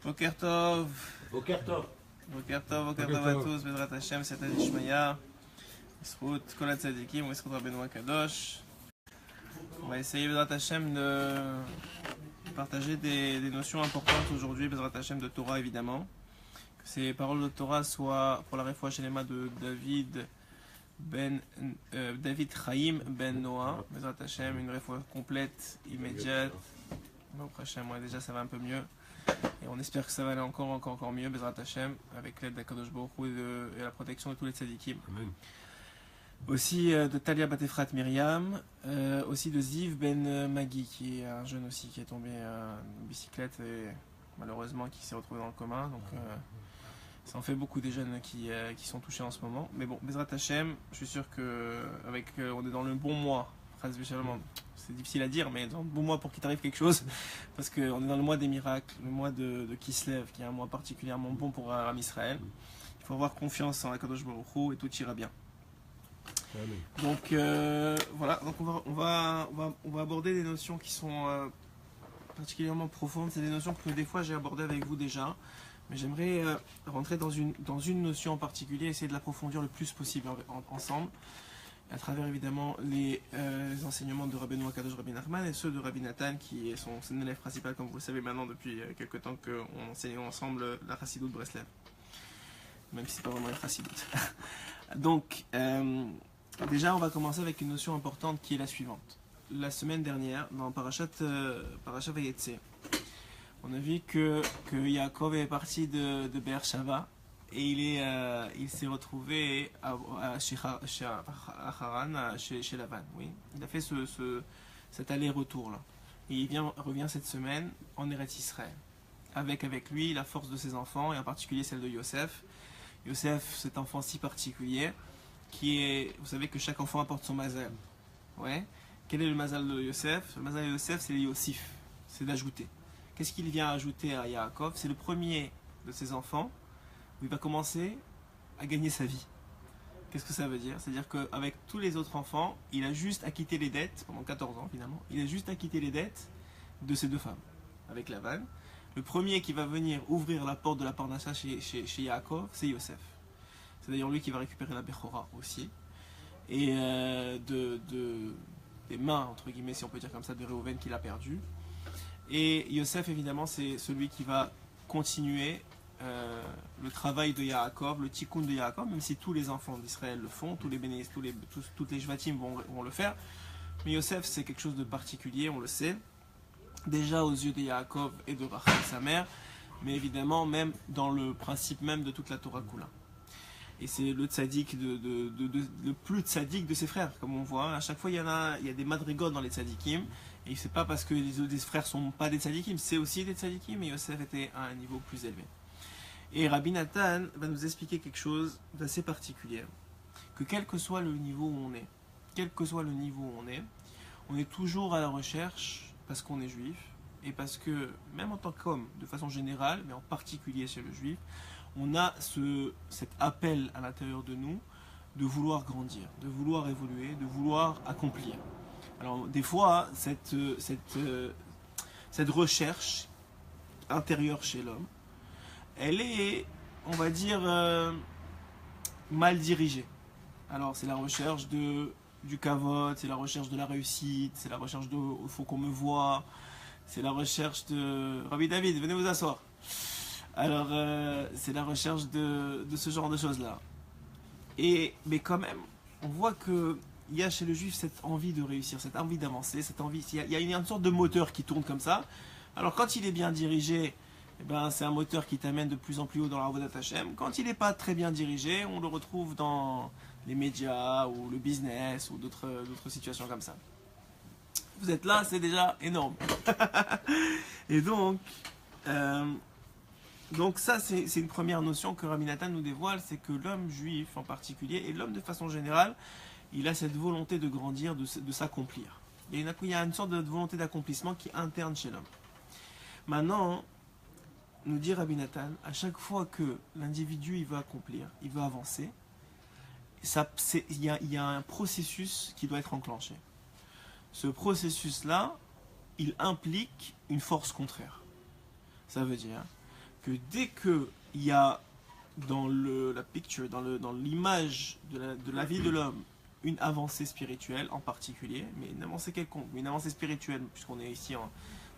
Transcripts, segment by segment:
Boker Tov. Boker Tov. Boker Tov, Boker Tov à tous. Bezrat Hashem, c'est Adishmaya. Yisrout Kol HaTzadikim, Yisrout Rabbeinu HaKadosh. On va essayer, Bezrat Hashem, de partager des notions importantes aujourd'hui, Bezrat Hashem, de Torah évidemment. Que ces paroles de Torah soient pour la réfoua shelema de David Chaim Ben Noah. Bezrat Hashem, une réfoua complète, immédiate. Bon, Hashem, ouais, déjà ça va un peu mieux. Et on espère que ça va aller encore mieux, Bezrat Hashem, avec l'aide d'Akadosh Baruch Hu et la protection de tous les tzadikim. Amen. Aussi de Talia Batefrat Myriam, aussi de Ziv Ben Magui, qui est un jeune aussi qui est tombé en bicyclette et malheureusement qui s'est retrouvé dans le coma. Donc ça en fait beaucoup des jeunes qui sont touchés en ce moment. Mais bon, Bezrat Hashem, je suis sûr on est dans le bon mois. C'est difficile à dire, mais dans le bon mois pour qu'il t'arrive quelque chose, parce qu'on est dans le mois des miracles, le mois de Kislev, qui est un mois particulièrement bon pour Am Israël. Il faut avoir confiance en Akadosh Baruch Hu et tout ira bien. Amen. Donc voilà, donc on va aborder des notions qui sont particulièrement profondes. C'est des notions que des fois j'ai abordées avec vous déjà, mais j'aimerais rentrer dans une notion en particulier, essayer de l'approfondir le plus possible ensemble, à travers évidemment les enseignements de Rabbeinu HaKadosh Rabbi Nachman et ceux de Rabbi Nathan, qui est son élève principal, comme vous le savez maintenant depuis quelques temps qu'on enseigne ensemble la Chassidoute Breslev, même si c'est pas vraiment une Chassidoute. Donc déjà on va commencer avec une notion importante qui est la suivante. La semaine dernière, dans Parashat Vayetze, on a vu que Yaakov est parti de Be'er Shava et il s'est retrouvé chez Haran, chez Lavan. Oui. Il a fait cet aller-retour là. Et il revient cette semaine en Eretz Israël. Avec lui la force de ses enfants, et en particulier celle de Yosef. Yosef, cet enfant si particulier, vous savez que chaque enfant apporte son mazal. Ouais. Quel est le mazal de Yosef? Le mazal de Yosef, c'est le Yosif, c'est d'ajouter. Qu'est-ce qu'il vient ajouter à Yaakov? C'est le premier de ses enfants où il va commencer à gagner sa vie. Qu'est-ce que ça veut dire? C'est-à-dire qu'avec tous les autres enfants, il a juste acquitté les dettes, pendant 14 ans finalement, il a juste acquitté les dettes de ses deux femmes, avec Lavan. Le premier qui va venir ouvrir la porte de la Parnassa chez Yaakov, c'est Yosef. C'est d'ailleurs lui qui va récupérer la Bechora aussi. Et des mains, entre guillemets, si on peut dire comme ça, de Réhouven qu'il a perdu. Et Yosef, évidemment, c'est celui qui va continuer le travail de Yaakov, le tikkun de Yaakov, même si tous les enfants d'Israël le font, toutes les Shvatim vont le faire. Mais Yosef, c'est quelque chose de particulier, on le sait. Déjà aux yeux de Yaakov et de Rachel, sa mère, mais évidemment même dans le principe même de toute la Torah Kula. Et c'est le tzaddik, le plus tzaddik de ses frères, comme on voit. À chaque fois, il y a des madrigotes dans les tzaddikim. Et c'est pas parce que les autres frères sont pas des tzaddikim, c'est aussi des tzaddikim, mais Yosef était à un niveau plus élevé. Et Rabbi Nathan va nous expliquer quelque chose d'assez particulier. Que quel que soit le niveau où on est toujours à la recherche, parce qu'on est juif, et parce que, même en tant qu'homme, de façon générale, mais en particulier chez le juif, on a cet appel à l'intérieur de nous de vouloir grandir, de vouloir évoluer, de vouloir accomplir. Alors des fois, cette recherche intérieure chez l'homme, elle est, on va dire, mal dirigée. Alors c'est la recherche du kavod, c'est la recherche de la réussite, c'est la recherche de « il faut qu'on me voie », c'est la recherche de « Rabbi David, venez vous asseoir ». Alors c'est la recherche de ce genre de choses-là. Mais quand même, on voit qu'il y a chez le juif cette envie de réussir, cette envie d'avancer, il y a une sorte de moteur qui tourne comme ça. Alors quand il est bien dirigé, c'est un moteur qui t'amène de plus en plus haut dans la Avodat Hashem. Quand il n'est pas très bien dirigé, on le retrouve dans les médias ou le business ou d'autres situations comme ça. Vous êtes là, c'est déjà énorme. Et donc ça, c'est une première notion que Rabbi Nathan nous dévoile, c'est que l'homme juif en particulier, et l'homme de façon générale, il a cette volonté de grandir, de s'accomplir. Il y a une sorte de volonté d'accomplissement qui est interne chez l'homme. Maintenant, nous dit Rabbi Nathan, à chaque fois que l'individu il veut accomplir, il veut avancer, il y a un processus qui doit être enclenché. Ce processus-là, il implique une force contraire. Ça veut dire que dès qu'il y a dans la picture, dans l'image de la vie de l'homme, une avancée spirituelle en particulier, mais une avancée quelconque, mais une avancée spirituelle, puisqu'on est ici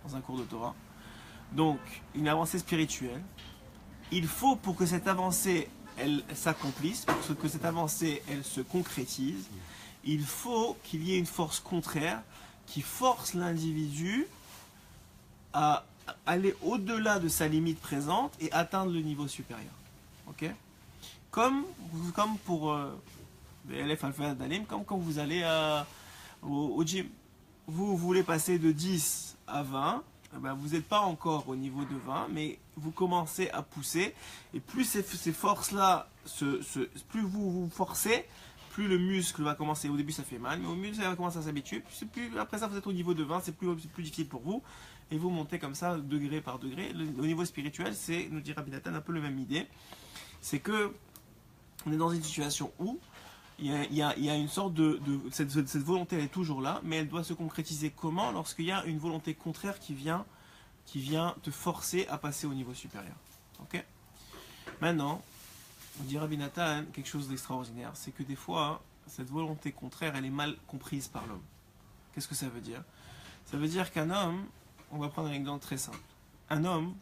dans un cours de Torah. Donc, une avancée spirituelle, il faut pour que cette avancée, elle s'accomplisse, pour que cette avancée, elle se concrétise, il faut qu'il y ait une force contraire qui force l'individu à aller au-delà de sa limite présente et atteindre le niveau supérieur. Ok? Comme pour l'élève alpha d'alim, comme quand vous allez au gym. Vous voulez passer de 10 à 20, eh ben vous n'êtes pas encore au niveau de 20, mais vous commencez à pousser, et plus ces forces-là, plus vous forcez, plus le muscle va commencer, au début ça fait mal, mais au muscle ça va commencer à s'habituer, plus après ça vous êtes au niveau de 20, c'est plus difficile pour vous, et vous montez comme ça, degré par degré. Au niveau spirituel, c'est, nous dit Rabbi Nathan, un peu la même idée, c'est que on est dans une situation où il y a une sorte cette volonté, elle est toujours là, mais elle doit se concrétiser comment? Lorsqu'il y a une volonté contraire qui vient te forcer à passer au niveau supérieur. Ok? Maintenant, on dit Rabbi Nathan quelque chose d'extraordinaire, c'est que des fois, cette volonté contraire, elle est mal comprise par l'homme. Qu'est-ce que ça veut dire? Ça veut dire qu'un homme, on va prendre un exemple très simple. Un homme,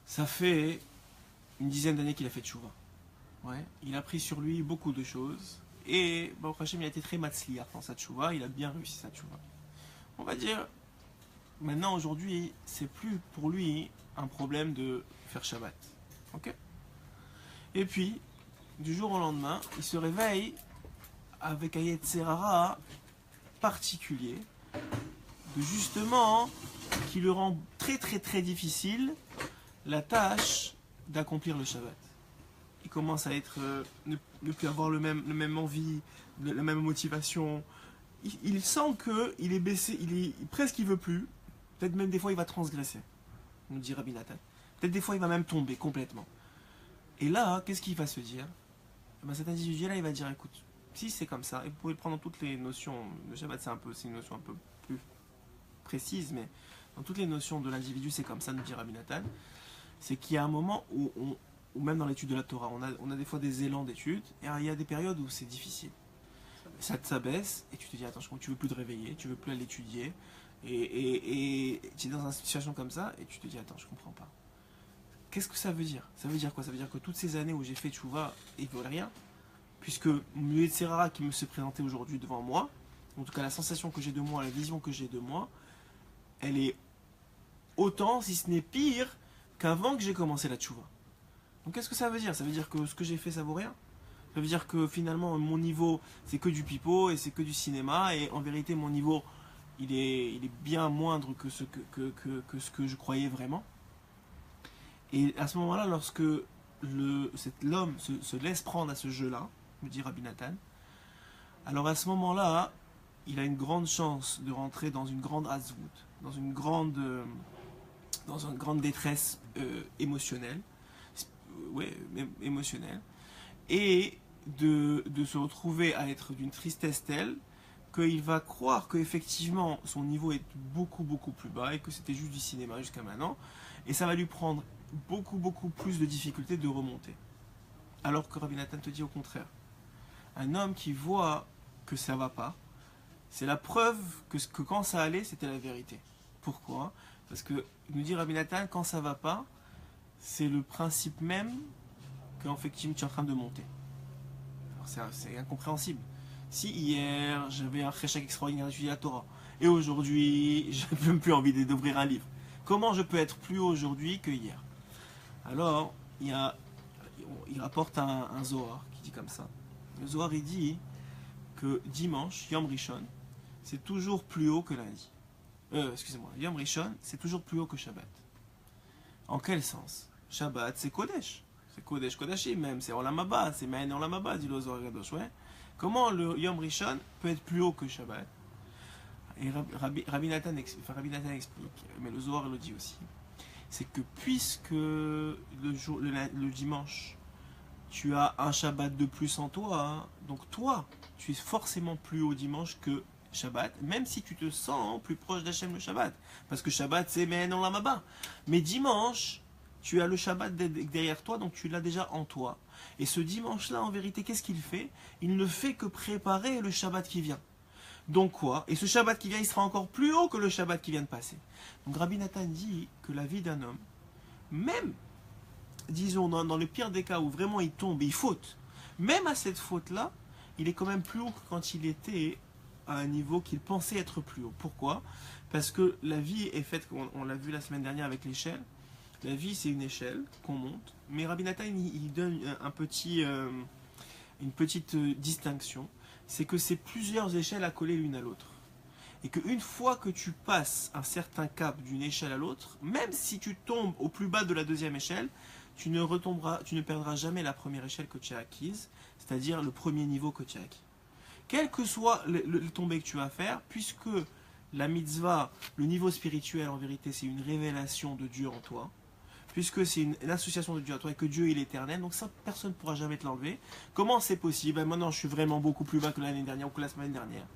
ça fait une dizaine d'années qu'il a fait tchouva. Ouais, il a pris sur lui beaucoup de choses. Et Baruch Hashem, il a été très matzliach dans sa tchouva. Il a bien réussi sa tchouva. On va dire, maintenant, aujourd'hui, c'est plus pour lui un problème de faire Shabbat. Ok? Et puis, du jour au lendemain, il se réveille avec un Yetzerara particulier, de justement, qui lui rend très très très difficile la tâche d'accomplir le Shabbat. Il commence à être, ne plus avoir le même envie, la même motivation. Il sent qu'il est baissé, presque il veut plus. Peut-être même des fois il va transgresser, nous dit Rabbi Nathan. Peut-être des fois il va même tomber complètement. Et là, qu'est-ce qu'il va se dire? Ben, cet individu-là, il va dire, écoute, si c'est comme ça, et vous pouvez le prendre dans toutes les notions, le Shabbat c'est une notion un peu plus précise, mais dans toutes les notions de l'individu, c'est comme ça, nous dit Rabbi Nathan. C'est qu'il y a un moment où ou même dans l'étude de la Torah, on a des fois des élans d'études, et il y a des périodes où c'est difficile. Ça baisse, et tu te dis, attends, tu veux plus te réveiller, tu veux plus aller étudier, et tu es dans une situation comme ça, et tu te dis, attends, je comprends pas. Qu'est-ce que ça veut dire? Ça veut dire quoi? Ça veut dire que toutes ces années où j'ai fait tchouva, ils ne valent rien, puisque le Yetzerara qui me s'est présenté aujourd'hui devant moi, en tout cas la sensation que j'ai de moi, la vision que j'ai de moi, elle est autant, si ce n'est pire, qu'avant que j'ai commencé la tchouva. Donc qu'est-ce que ça veut dire? Ça veut dire que ce que j'ai fait, ça vaut rien? Ça veut dire que finalement, mon niveau, c'est que du pipeau et c'est que du cinéma, et en vérité, mon niveau, il est bien moindre que ce que je croyais vraiment. Et à ce moment-là, lorsque l'homme se laisse prendre à ce jeu-là, me dit Rabbi Nathan, alors à ce moment-là, il a une grande chance de rentrer dans une grande hazvout, dans une grande détresse émotionnelle, et de se retrouver à être d'une tristesse telle qu'il va croire qu'effectivement son niveau est beaucoup beaucoup plus bas et que c'était juste du cinéma jusqu'à maintenant, et ça va lui prendre beaucoup beaucoup plus de difficultés de remonter. Alors que Rabbi Nathan te dit au contraire, un homme qui voit que ça va pas, c'est la preuve que quand ça allait, c'était la vérité. Pourquoi? Parce que, nous dit Rabbi Nathan, quand ça va pas, c'est le principe même qu'effectivement tu es en train de monter. Alors c'est incompréhensible. Si hier j'avais un cheshek extraordinaire d'étudier la Torah, et aujourd'hui j'ai même plus envie d'ouvrir un livre, comment je peux être plus haut aujourd'hui que hier? Alors, il rapporte un Zohar qui dit comme ça. Le Zohar il dit que dimanche, Yom Rishon, c'est toujours plus haut que lundi. Excusez-moi, Yom Rishon, c'est toujours plus haut que Shabbat. En quel sens? Shabbat, c'est Kodesh. C'est Kodesh Kodashim même, c'est Olam Haba, c'est Ma'en Olam Haba, dit le Zohar Kadosh, ouais. Comment le Yom Rishon peut être plus haut que Shabbat? Et Rabbi Nathan explique, mais le Zohar le dit aussi, c'est que puisque le dimanche, tu as un Shabbat de plus en toi, hein, donc toi, tu es forcément plus haut dimanche que Shabbat, même si tu te sens plus proche d'Hachem le Shabbat. Parce que Shabbat, c'est Men Olam Haba. Mais dimanche, tu as le Shabbat derrière toi, donc tu l'as déjà en toi. Et ce dimanche-là, en vérité, qu'est-ce qu'il fait? Il ne fait que préparer le Shabbat qui vient. Donc quoi? Et ce Shabbat qui vient, il sera encore plus haut que le Shabbat qui vient de passer. Donc Rabbi Nathan dit que la vie d'un homme, même, disons, dans le pire des cas où vraiment il tombe et il faute, même à cette faute-là, il est quand même plus haut que quand il était à un niveau qu'il pensait être plus haut. Pourquoi? Parce que la vie est faite, on l'a vu la semaine dernière avec l'échelle, la vie c'est une échelle qu'on monte, mais Rabbi Nathan il donne une petite distinction, c'est que c'est plusieurs échelles accolées l'une à l'autre. Et qu'une fois que tu passes un certain cap d'une échelle à l'autre, même si tu tombes au plus bas de la deuxième échelle, tu ne perdras jamais la première échelle que tu as acquise, c'est-à-dire le premier niveau que tu as acquis. Quel que soit le tombé que tu vas faire, puisque la mitzvah, le niveau spirituel en vérité, c'est une révélation de Dieu en toi, puisque c'est une association de Dieu à toi et que Dieu est l'éternel, donc ça, personne ne pourra jamais te l'enlever. Comment c'est possible? Maintenant, je suis vraiment beaucoup plus bas que l'année dernière ou que la semaine dernière.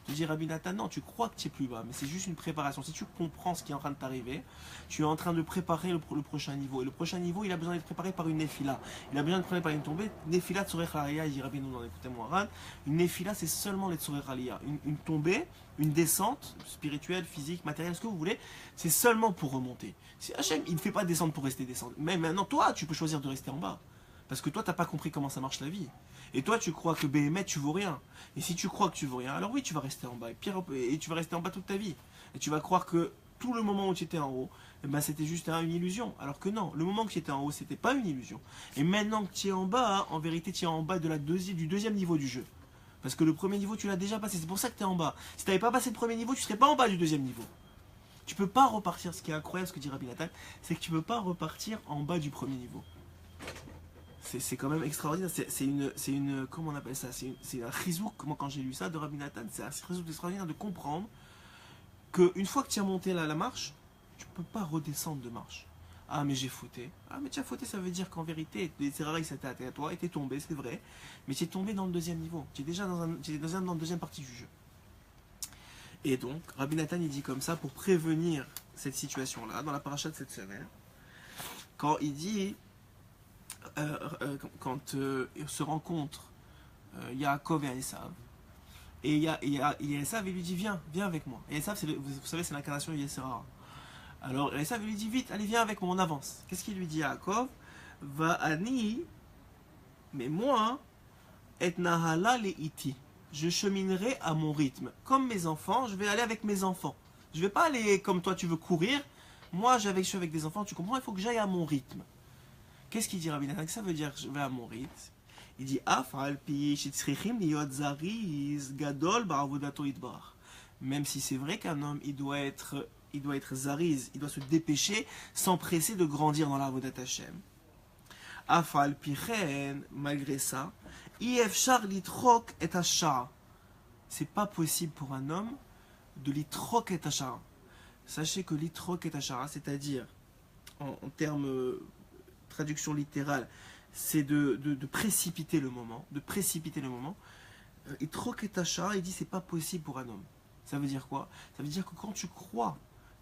Je dis, Rabbi Nathan, non, tu crois que tu es plus bas, mais c'est juste une préparation. Si tu comprends ce qui est en train de t'arriver, tu es en train de préparer le prochain niveau. Et le prochain niveau, il a besoin d'être préparé par une nefila. Il a besoin d'être préparé par une tombée. Nefila Tzorech Aliyah, il dit Rabbi Nounan, écoutez-moi, Ran. Une nefila, c'est seulement les Tzorech Aliyah. Une tombée, une descente spirituelle, physique, matérielle, ce que vous voulez, c'est seulement pour remonter. Hachem, il ne fait pas descendre pour rester descendre. Mais maintenant, toi, tu peux choisir de rester en bas. Parce que toi, tu n'as pas compris comment ça marche la vie. Et toi, tu crois que Béhémet, tu vaux rien. Et si tu crois que tu vaux rien, alors oui, tu vas rester en bas. Et tu vas rester en bas toute ta vie. Et tu vas croire que tout le moment où tu étais en haut, eh ben, c'était juste une illusion. Alors que non, le moment où tu étais en haut, c'était pas une illusion. Et maintenant que tu es en bas, en vérité, tu es en bas du deuxième niveau du jeu. Parce que le premier niveau, tu l'as déjà passé. C'est pour ça que tu es en bas. Si tu n'avais pas passé le premier niveau, tu ne serais pas en bas du deuxième niveau. Tu peux pas repartir. Ce qui est incroyable, ce que dit Rabbi Nathan, c'est que tu peux pas repartir en bas du premier niveau. C'est quand même extraordinaire. C'est une comment on appelle ça? C'est un chizouk. Moi, quand j'ai lu ça de Rabbi Nathan, c'est un chizouk extraordinaire de comprendre qu'une fois que tu as monté la marche, tu peux pas redescendre de marche. Ah, mais j'ai fauté. Ah, mais tu as fauté, ça veut dire qu'en vérité, les Serrari s'étaient à toi, et t'es tombé, c'est vrai. Mais tu es tombé dans le deuxième niveau. Tu es déjà dans la deuxième partie du jeu. Et donc, Rabbi Nathan, il dit comme ça pour prévenir cette situation-là, dans la paracha de cette semaine, quand il dit. Quand se rencontrent Yaakov et Esav, et Esav il lui dit viens avec moi. Et Esav, vous savez, c'est l'incarnation de Yetzer Hara. Alors Esav il lui dit vite, allez viens avec moi, on avance. Qu'est-ce qu'il lui dit à Yaakov? Va ani, mais moi, et nahala le iti. Je cheminerai à mon rythme. Comme mes enfants, je vais aller avec mes enfants. Je vais pas aller comme toi, tu veux courir. Moi, je suis avec des enfants, tu comprends, il faut que j'aille à mon rythme. Qu'est-ce qu'il dit Rabbi Nathan? Ça veut dire je vais à mon rythme. Il dit même si c'est vrai qu'un homme il doit être zariz, il doit se dépêcher, s'empresser de grandir dans la avodat Hashem. Afal pichen, malgré ça, ifshar litrok et hashara. C'est pas possible pour un homme de litrok et hashara. Sachez que litrok et hashara, c'est-à-dire en termes traduction littérale, c'est de précipiter le moment, Et Troketacha, il dit c'est pas possible pour un homme. Ça veut dire quoi? Ça veut dire que quand tu crois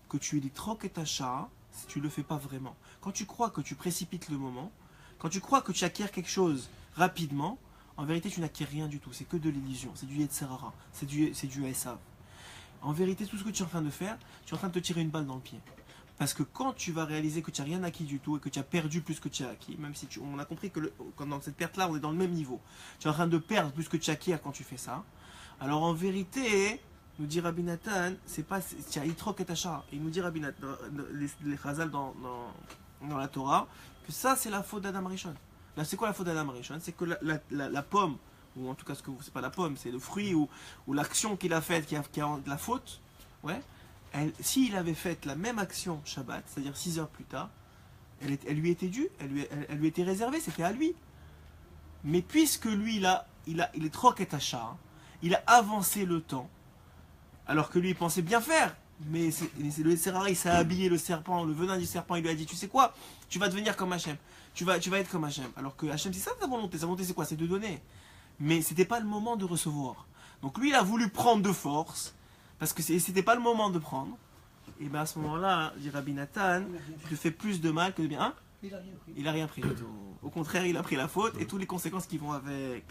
que tu es dit Troketacha, tu le fais pas vraiment. Quand tu crois que tu précipites le moment, quand tu crois que tu acquiers quelque chose rapidement, en vérité tu n'acquiers rien du tout. C'est que de l'illusion, c'est du Yetzer Hara, c'est du Esav. En vérité, tout ce que tu es en train de faire, tu es en train de te tirer une balle dans le pied. Parce que quand tu vas réaliser que tu n'as rien acquis du tout et que tu as perdu plus que tu as acquis, même si on a compris que dans cette perte-là, on est dans le même niveau, tu es en train de perdre plus que tu acquiers quand tu fais ça, alors en vérité, nous dit Rabbi Nathan, c'est pas, tu as Yitrok et Tachar. Il nous dit Rabbi Nathan, les Chazal dans la Torah, que ça c'est la faute d'Adam Rishon. Là, c'est quoi la faute d'Adam Rishon? C'est que la pomme, ou en tout cas, c'est pas la pomme, c'est le fruit ou l'action qu'il a faite qui a de la faute, ouais. S'il avait fait la même action Shabbat, c'est-à-dire 6 heures plus tard, elle lui était due, elle lui était réservée, c'était à lui. Mais puisque lui, il est trop ketachar, il a avancé le temps, alors que lui, il pensait bien faire. Mais le Serrari, il s'est habillé le serpent, le venin du serpent, il lui a dit, tu sais quoi, tu vas devenir comme Hachem, tu vas être comme Hachem. Alors que Hachem, c'est ça sa volonté c'est quoi? C'est de donner. Mais c'était pas le moment de recevoir. Donc lui, il a voulu prendre de force, parce que c'était pas le moment de prendre. Et bien à ce moment-là, dit Rabbi Nathan, tu te fais plus de mal que de bien. Hein? Il a rien pris du tout. Au contraire, il a pris la faute et toutes les conséquences qui vont avec.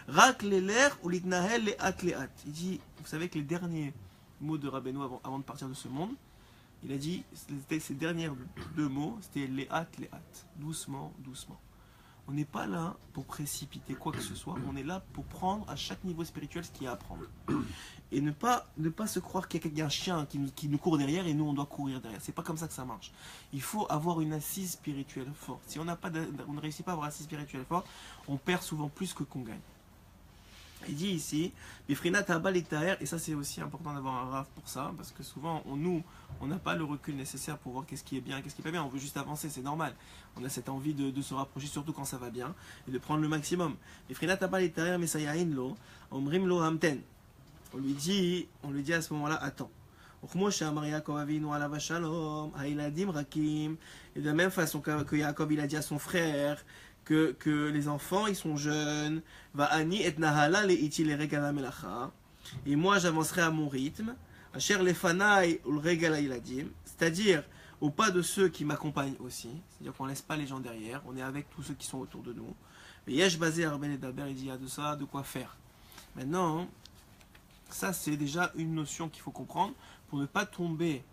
Rak leler ou litnahel le at le at. Il dit, vous savez que les derniers mots de Rabbeinu avant de partir de ce monde, il a dit, ces derniers deux mots, c'était les at, doucement, doucement. On n'est pas là pour précipiter quoi que ce soit, on est là pour prendre à chaque niveau spirituel ce qu'il y a à prendre. Et ne pas se croire qu'il y a un chien qui nous court derrière et nous on doit courir derrière. C'est pas comme ça que ça marche. Il faut avoir une assise spirituelle forte. Si on ne réussit pas à avoir une assise spirituelle forte, on perd souvent plus que qu'on gagne. Il dit ici, Bifrina Tabal et Taher, et ça c'est aussi important d'avoir un raf pour ça, parce que souvent on n'a pas le recul nécessaire pour voir qu'est-ce qui est bien et qu'est-ce qui n'est pas bien, on veut juste avancer, c'est normal. On a cette envie de se rapprocher, surtout quand ça va bien, et de prendre le maximum. Bifrina Tabal et Taher, Mesayahin lo, Omrim lo Hamten. On lui dit à ce moment-là, attends. Et de la même façon que Yaakov il a dit à son frère, que les enfants ils sont jeunes, et moi j'avancerai à mon rythme, c'est-à-dire au pas de ceux qui m'accompagnent aussi, c'est-à-dire qu'on ne laisse pas les gens derrière, on est avec tous ceux qui sont autour de nous. Mais Yesh Bazé Arben et Daber, il dit il y a de ça, de quoi faire. Maintenant, ça c'est déjà une notion qu'il faut comprendre pour ne pas tomber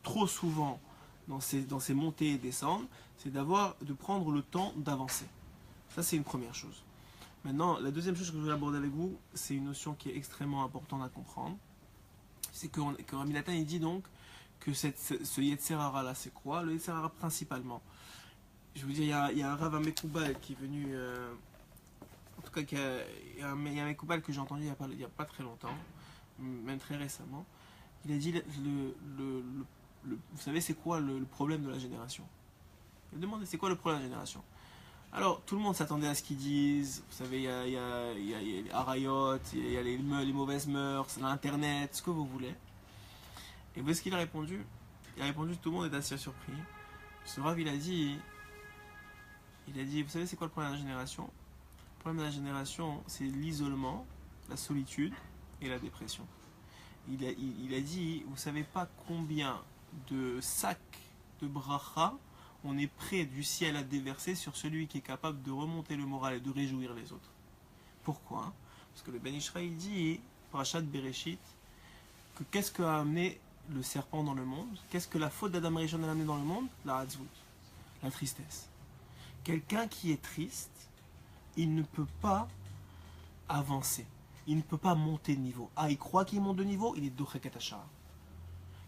trop souvent dans ces montées et descentes, c'est de prendre le temps d'avancer. Ça, c'est une première chose. Maintenant, la deuxième chose que je voulais aborder avec vous, c'est une notion qui est extrêmement importante à comprendre. C'est que Rabbi Nathan, il dit donc que ce Yetzer Hara là, c'est quoi? Le Yetzer Hara principalement. Je vous dis, il y a un Rav Amekoubal qui est venu... en tout cas, il y a un Amekoubal que j'ai entendu il n'y a pas très longtemps, même très récemment. Il a dit, vous savez, c'est quoi le problème de la génération? Il a demandé, c'est quoi le problème de la génération? Alors, tout le monde s'attendait à ce qu'ils disent. Vous savez, il y a les harayot, il y a les mauvaises mœurs, l'internet, ce que vous voulez. Et vous voyez ce qu'il a répondu? Il a répondu, tout le monde est assez surpris. Ce Rav, il a dit, vous savez, c'est quoi le problème de la génération? Le problème de la génération, c'est l'isolement, la solitude et la dépression. Il a dit, vous savez pas combien de sacs de bracha on est prêt du ciel à déverser sur celui qui est capable de remonter le moral et de réjouir les autres. Pourquoi? Parce que le Ben Ishraï dit, Parashat Bereshit, que qu'est-ce qu'a amené le serpent dans le monde? Qu'est-ce que la faute d'Adam Rishon a amené dans le monde? La hatzvut, la tristesse. Quelqu'un qui est triste, il ne peut pas avancer. Il ne peut pas monter de niveau. Ah, il croit qu'il monte de niveau, il est Dochek et Tachar.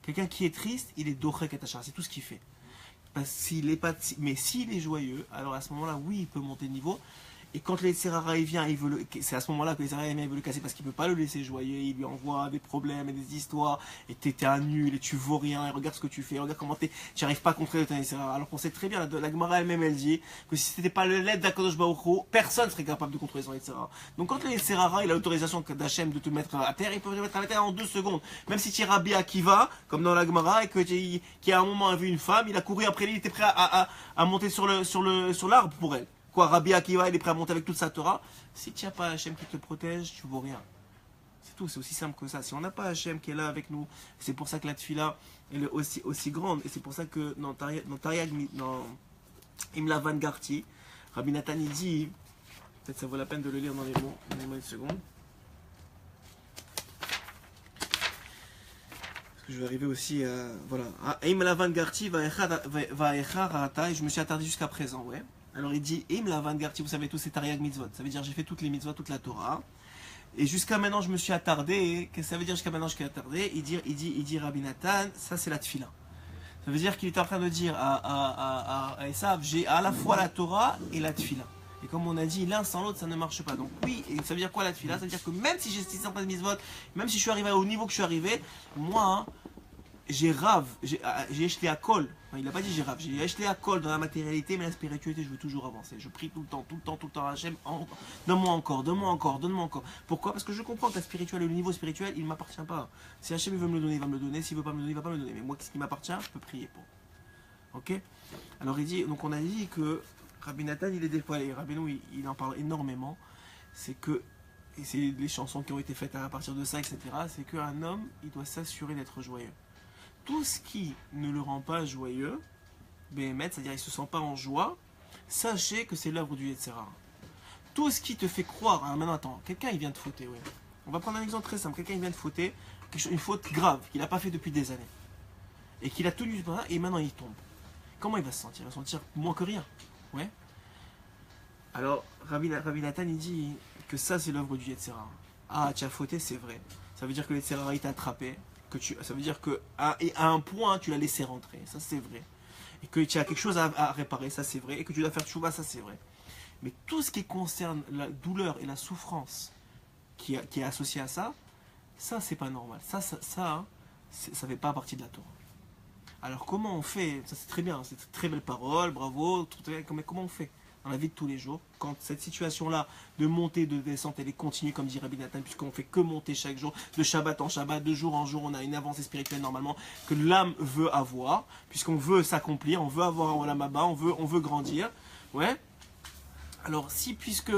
Quelqu'un qui est triste, il est Dochek et Tachar. C'est tout ce qu'il fait. Mais s'il est joyeux, alors à ce moment-là, oui, il peut monter de niveau. Et quand les Serara vient, c'est à ce moment-là que les Serara veut le casser parce qu'il ne peut pas le laisser joyeux. Il lui envoie des problèmes et des histoires. Et t'es un nul et tu vaux rien. Et regarde ce que tu fais. Regarde comment tu n'arrives pas à contrôler les Serara. Alors qu'on sait très bien, la Gemara elle-même, elle dit que si c'était pas l'aide d'Akadosh Baruch Hu, personne ne serait capable de contrôler son Serara. Donc quand les Serara, il a l'autorisation d'Hachem de te mettre à terre, il peut te mettre à terre en 2 secondes. Même si tu es Rabbi Akiva, comme dans la Gemara, et qui à un moment a vu une femme, il a couru après elle, il était prêt à monter sur l'arbre pour elle. Quoi, Rabbi Akiva, il est prêt à monter avec toute sa Torah. Si tu n'as pas Hachem qui te protège, tu ne vaux rien. C'est tout, c'est aussi simple que ça. Si on n'a pas Hachem qui est là avec nous, c'est pour ça que la tefila elle est aussi grande. Et c'est pour ça que dans Imla Van Garti, Rabbi Nathan il dit, peut-être ça vaut la peine de le lire dans les mots. Donnez-moi une seconde. Parce que je vais arriver aussi à. Voilà. Imla Van Garti va echar, et je me suis attardé jusqu'à présent, ouais. Alors il dit, Im la Van Garti, vous savez tous, c'est Tariag Mitzvot. Ça veut dire j'ai fait toutes les mitzvot, toute la Torah. Et jusqu'à maintenant je me suis attardé. Qu'est-ce que ça veut dire jusqu'à maintenant je suis attardé? Il dit Rabbi Nathan, ça c'est la tefila. Ça veut dire qu'il est en train de dire à Esav, j'ai à la fois la Torah et la tefila. Et comme on a dit, l'un sans l'autre ça ne marche pas. Donc oui, et ça veut dire quoi la tefila? Ça veut dire que même si j'ai 613 mitzvot, même si je suis arrivé au niveau que je suis arrivé, moi, j'ai jeté à col. Enfin, il n'a pas dit j'ai rave, j'ai jeté à col dans la matérialité, mais la spiritualité, je veux toujours avancer. Je prie tout le temps, Hachem, donne-moi encore. Pourquoi? Parce que je comprends que le niveau spirituel, il ne m'appartient pas. Si Hachem veut me le donner, il va me le donner. S'il ne veut pas me le donner, il ne va pas me le donner. Mais moi, ce qui m'appartient, je peux prier pour. Ok? Alors il dit, donc on a dit que Rabbi Nathan, il est déployé. Rabbeinu, il en parle énormément. C'est que et c'est les chansons qui ont été faites à partir de ça, etc., c'est qu'un homme, il doit s'assurer d'être joyeux. Tout ce qui ne le rend pas joyeux, c'est-à-dire il ne se sent pas en joie, sachez que c'est l'œuvre du Yetzirah. Tout ce qui te fait croire, hein, maintenant attends, quelqu'un il vient de fauter, ouais. On va prendre un exemple très simple, quelqu'un il vient de fauter, une faute grave qu'il n'a pas fait depuis des années, et qu'il a tenu, et maintenant il tombe. Comment il va se sentir? Il va se sentir moins que rien, ouais. Alors, Rabbi Nathan il dit que ça c'est l'œuvre du Yetzirah. Ah, tu as fauté, c'est vrai. Ça veut dire que le Yetzirah il t'a attrapé, ça veut dire qu'à un point tu l'as laissé rentrer, ça c'est vrai. Et que tu as quelque chose à réparer, ça c'est vrai. Et que tu dois faire tchouva, ça c'est vrai. Mais tout ce qui concerne la douleur et la souffrance qui est associée à ça, ça c'est pas normal. Ça fait pas partie de la Torah. Alors comment on fait? Ça c'est très bien, c'est une très belle parole, bravo. Mais comment on fait dans la vie de tous les jours quand cette situation-là de montée, de descente, elle est continue comme dit Rabbi Nathan, puisqu'on fait que monter chaque jour, de Shabbat en Shabbat, de jour en jour, on a une avancée spirituelle normalement que l'âme veut avoir, puisqu'on veut s'accomplir, on veut avoir un Olam Haba, on veut grandir, ouais. Alors si puisque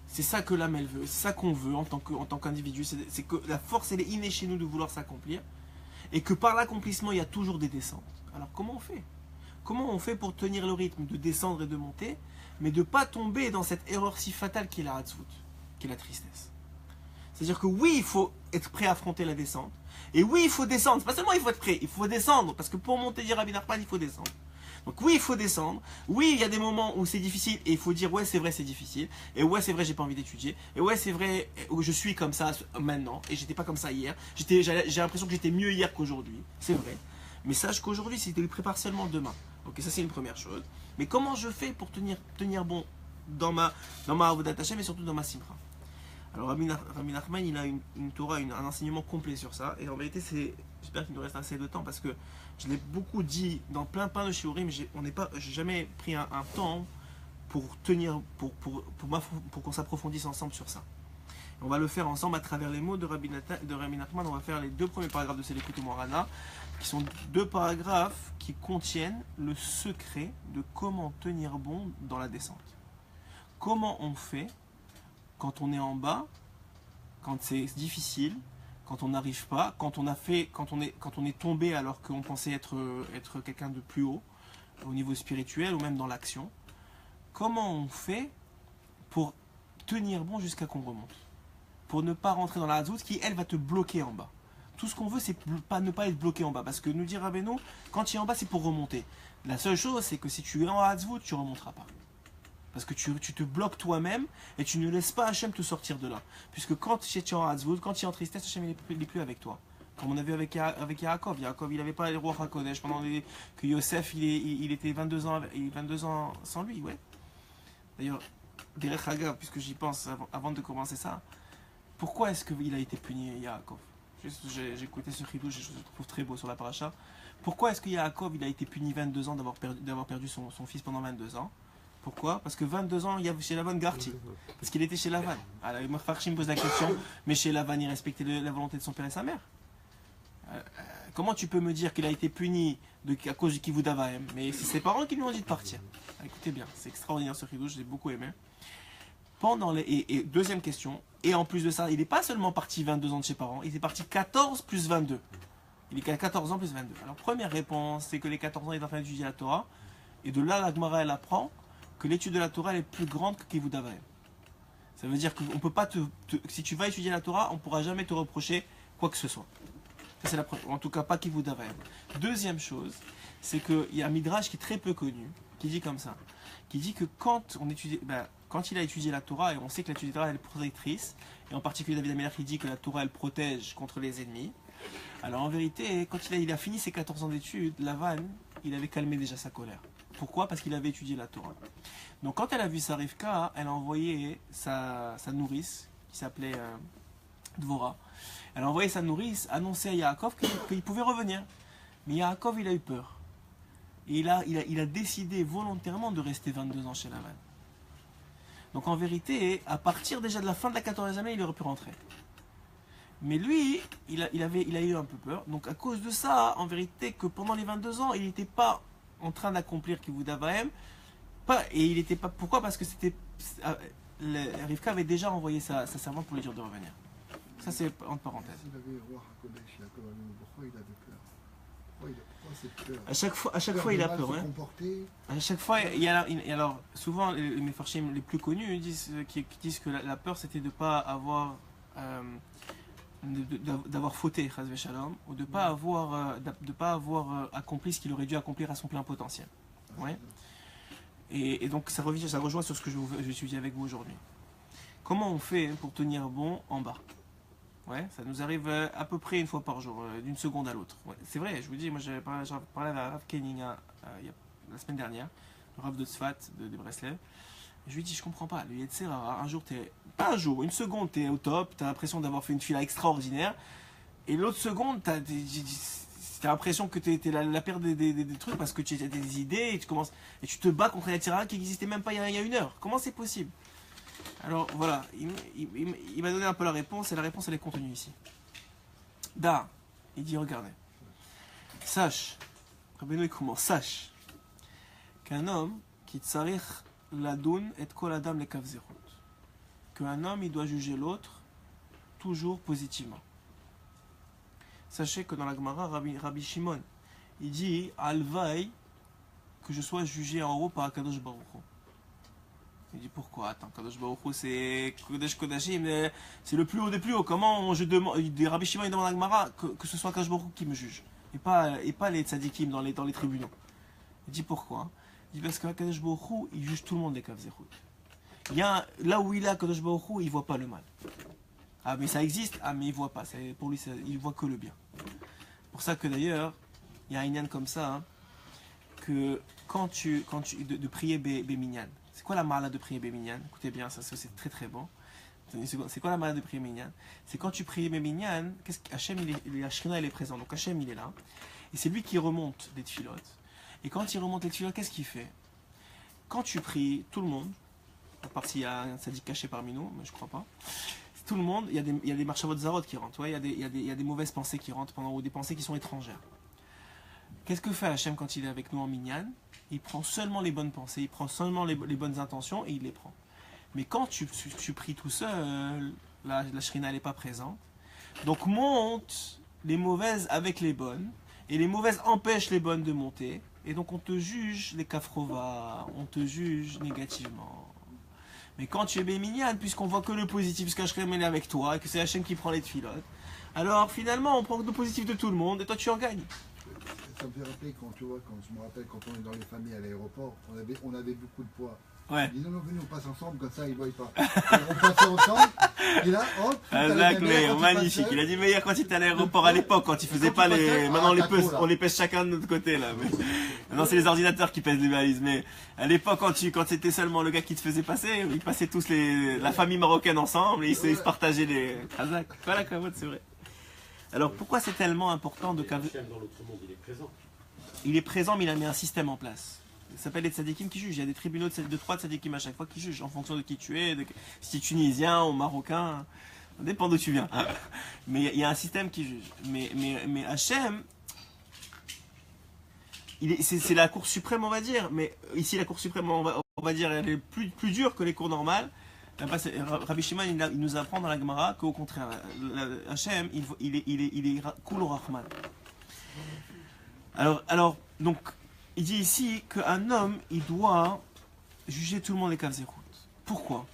c'est ça que l'âme elle veut, c'est ça qu'on veut en tant qu'individu, c'est que la force elle est innée chez nous de vouloir s'accomplir, et que par l'accomplissement il y a toujours des descentes. Alors comment on fait? Comment on fait pour tenir le rythme de descendre et de monter, mais de ne pas tomber dans cette erreur si fatale qui est la hatzvout, qui est la tristesse? C'est-à-dire que oui, il faut être prêt à affronter la descente, et oui, il faut descendre. C'est pas seulement il faut être prêt, il faut descendre, parce que pour monter, dit Rabbi Nachman, il faut descendre. Donc oui, il faut descendre. Oui, il y a des moments où c'est difficile, et il faut dire ouais, c'est vrai, c'est difficile, et ouais, c'est vrai, j'ai pas envie d'étudier, et ouais, c'est vrai, je suis comme ça maintenant, et j'étais pas comme ça hier. J'ai l'impression que j'étais mieux hier qu'aujourd'hui, c'est vrai. Mais sache qu'aujourd'hui, si tu le prépares seulement demain. Ok, ça c'est une première chose. Mais comment je fais pour tenir bon dans ma Avodat Hashem et surtout dans ma Simcha? Alors Rabbi Nachman, il a une Torah, un enseignement complet sur ça. Et en vérité, j'espère qu'il nous reste assez de temps parce que je l'ai beaucoup dit dans plein de shiurim, mais j'ai jamais pris un temps pour qu'on s'approfondisse ensemble sur ça. Et on va le faire ensemble à travers les mots de Rabbi Nachman. On va faire les 2 premiers paragraphes de Selekut Moharana, qui sont 2 paragraphes qui contiennent le secret de comment tenir bon dans la descente. Comment on fait quand on est en bas, quand c'est difficile, quand on n'arrive pas, quand on est tombé alors qu'on pensait être quelqu'un de plus haut au niveau spirituel ou même dans l'action. Comment on fait pour tenir bon jusqu'à qu'on remonte, pour ne pas rentrer dans la hazout qui elle va te bloquer en bas. Tout ce qu'on veut, c'est ne pas être bloqué en bas. Parce que nous dit Rabbeinu, quand tu es en bas, c'est pour remonter. La seule chose, c'est que si tu es en Hatzvout, tu ne remonteras pas. Parce que tu te bloques toi-même et tu ne laisses pas Hachem te sortir de là. Puisque quand tu es en Hatzvout, quand tu es en tristesse, Hachem n'est plus avec toi. Comme on a vu avec Yaakov. Yaakov, il n'avait pas les rois HaKodesh pendant que Yosef, il était 22 ans sans lui. Ouais. D'ailleurs, Derech Hagav, puisque j'y pense avant de commencer ça, pourquoi est-ce qu'il a été puni, Yaakov? J'ai écouté ce chidouch, je le trouve très beau sur la paracha. Pourquoi est-ce que Yaakov il a été puni 22 ans d'avoir perdu son fils pendant 22 ans? Pourquoi? Parce que 22 ans, il y avait chez Lavan Garti. Parce qu'il était chez Lavan. Alors, le Mefarshim pose la question, mais chez Lavan, il respectait la volonté de son père et sa mère. Comment tu peux me dire qu'il a été puni à cause du Kivud Avaim? Mais c'est ses parents qui lui ont dit de partir. Écoutez bien, c'est extraordinaire ce chidouch, j'ai beaucoup aimé. Et deuxième question, et en plus de ça, il n'est pas seulement parti 22 ans de ses parents, il est parti 14 plus 22. Il est à 14 ans plus 22. Alors première réponse, c'est que les 14 ans, il est en train d'étudier la Torah, et de là, la Gemara, elle apprend que l'étude de la Torah elle est plus grande que Kivud Avaim. Ça veut dire qu'on peut pas si tu vas étudier la Torah, on ne pourra jamais te reprocher quoi que ce soit. Ça, c'est la première, en tout cas pas Kivud Avaim. Deuxième chose, c'est qu'il y a un midrash qui est très peu connu, qui dit comme ça, qui dit que quand il a étudié la Torah, et on sait que l'étude de la Torah elle est protectrice, et en particulier David Amelach qui dit que la Torah elle protège contre les ennemis. Alors en vérité, quand il a fini ses 14 ans d'études, Lavan, il avait calmé déjà sa colère. Pourquoi? Parce qu'il avait étudié la Torah. Donc quand elle a vu sa Rivka, elle a envoyé sa nourrice, qui s'appelait Dvora. Elle a envoyé sa nourrice annoncer à Yaakov qu'il pouvait revenir. Mais Yaakov, il a eu peur. Et il a décidé volontairement de rester 22 ans chez Lavan. Donc en vérité, à partir déjà de la fin de la 14e année, il aurait pu rentrer. Mais lui, il a eu un peu peur. Donc à cause de ça, en vérité, que pendant les 22 ans, il n'était pas en train d'accomplir Kivud Avaim. Et il était pas. Pourquoi? Parce que c'était Rivka avait déjà envoyé sa servante pour lui dire de revenir. Ça, c'est entre parenthèses. S'il avait roi Hakodesh, Yaakov Avinu, pourquoi il avait peur? Pourquoi cette peur? À chaque fois, il a peur. Hein. À chaque fois, alors, souvent, les Mefarshim les plus connus qui disent que la peur, c'était de ne pas avoir. D'avoir fauté, Chazve Shalom, ou de ne pas avoir accompli ce qu'il aurait dû accomplir à son plein potentiel. Ouais. Et donc, ça rejoint sur ce que je vais étudier avec vous aujourd'hui. Comment on fait pour tenir bon en bas? Ouais, ça nous arrive à peu près une fois par jour, d'une seconde à l'autre. Ouais, c'est vrai, je vous dis, moi j'avais parlé avec Rav Keninga la semaine dernière, le Rav de Tzfat, de Breslev. Je lui dis, je comprends pas, le Yetzer Hara, pas un jour, une seconde, t'es au top, t'as l'impression d'avoir fait une fila extraordinaire, et l'autre seconde, t'as l'impression que t'es la paire des trucs parce que tu as des idées et tu te bats contre le Yetzer Hara qui n'existait même pas il y a une heure. Comment c'est possible? Alors voilà, il m'a donné un peu la réponse, et la réponse elle est contenue ici. Da, il dit, regardez, sache, Rabbeinu il commence, sache qu'un homme qui tsarich ladoun et kol adam le kavzerut, qu'un homme il doit juger l'autre toujours positivement. Sachez que dans la Gemara, Rabbi Shimon, il dit, alvaï, que je sois jugé en haut par Akadosh Baruch Hu. Il dit pourquoi? Attends, Kadosh Baruch Hu c'est Kodesh Kodashim, c'est le plus haut des plus hauts. Comment je demande, Rabbi Shimon il demande à Gemara que ce soit Kadosh Baruch Hu qui me juge et pas les tzadikim dans les tribunaux. Il dit pourquoi? Il dit parce que Kadosh Baruch Hu il juge tout le monde les kavzerut. Là où il est Kadosh Baruch Hu il voit pas le mal. Ah mais ça existe, mais il voit pas. Pour lui il voit que le bien. C'est pour ça que d'ailleurs il y a un inyan comme ça hein, que quand tu de prier Béminyan. C'est quoi la marla de prier Béminyan? Écoutez bien, ça c'est très très bon. C'est quoi la marla de prier Béminyan? C'est quand tu pries Béminyan, Hachem la Shrina elle est présente, donc Hachem il est là, et c'est lui qui remonte les tfilotes. Et quand il remonte les tfilotes, qu'est-ce qu'il fait? Quand tu pries tout le monde, à part s'il y a un sadique caché parmi nous, mais je crois pas, tout le monde, il y a des marchavot zarot qui rentrent, ouais, il y a des mauvaises pensées qui rentrent ou des pensées qui sont étrangères. Qu'est-ce que fait Hachem quand il est avec nous en minyan? Il prend seulement les bonnes pensées, il prend seulement les bonnes intentions et il les prend. Mais quand tu pries tout seul, la shrina n'est pas présente. Donc monte les mauvaises avec les bonnes, et les mauvaises empêchent les bonnes de monter, et donc on te juge les kafrova, on te juge négativement. Mais quand tu es béminyan, puisqu'on voit que le positif, puisque Hachem est avec toi, et que c'est Hachem qui prend les tfilotes, alors finalement on prend le positif de tout le monde, et toi tu en gagnes. Ça me fait rappeler quand je me rappelle quand on est dans les familles à l'aéroport, on avait beaucoup de poids. Ouais. Ils disaient non, venez, on passe ensemble, comme ça ils ne voient pas. Et on passait ensemble, et là, hop, magnifique. Il a dit meilleur quand il était à l'aéroport à l'époque, quand il faisait pas les. Maintenant on les pèse chacun de notre côté là. Mais... Maintenant c'est les ordinateurs qui pèsent les valises. Mais à l'époque, quand c'était seulement le gars qui te faisait passer, ils passaient tous la famille marocaine ensemble et ils se partageaient les. Kazakh. Voilà, c'est vrai. Alors pourquoi c'est tellement important de Hachem dans l'autre monde, il est présent. Il est présent, mais il a mis un système en place. Ça s'appelle les tzadikim qui jugent. Il y a des tribunaux de 3 tzadikim à chaque fois qui jugent en fonction de qui tu es, si tu es tunisien ou marocain, ça dépend d'où tu viens. Mais il y a un système qui juge. Mais Hachem, c'est la Cour suprême, on va dire. Mais ici, la Cour suprême, on va dire, elle est plus dure que les cours normales. Rabbi Shimon il nous apprend dans la Gemara qu'au contraire, Hachem, il est Kul Rahman. Alors, donc, il dit ici qu'un homme, il doit juger tout le monde les kavzerut. Pourquoi?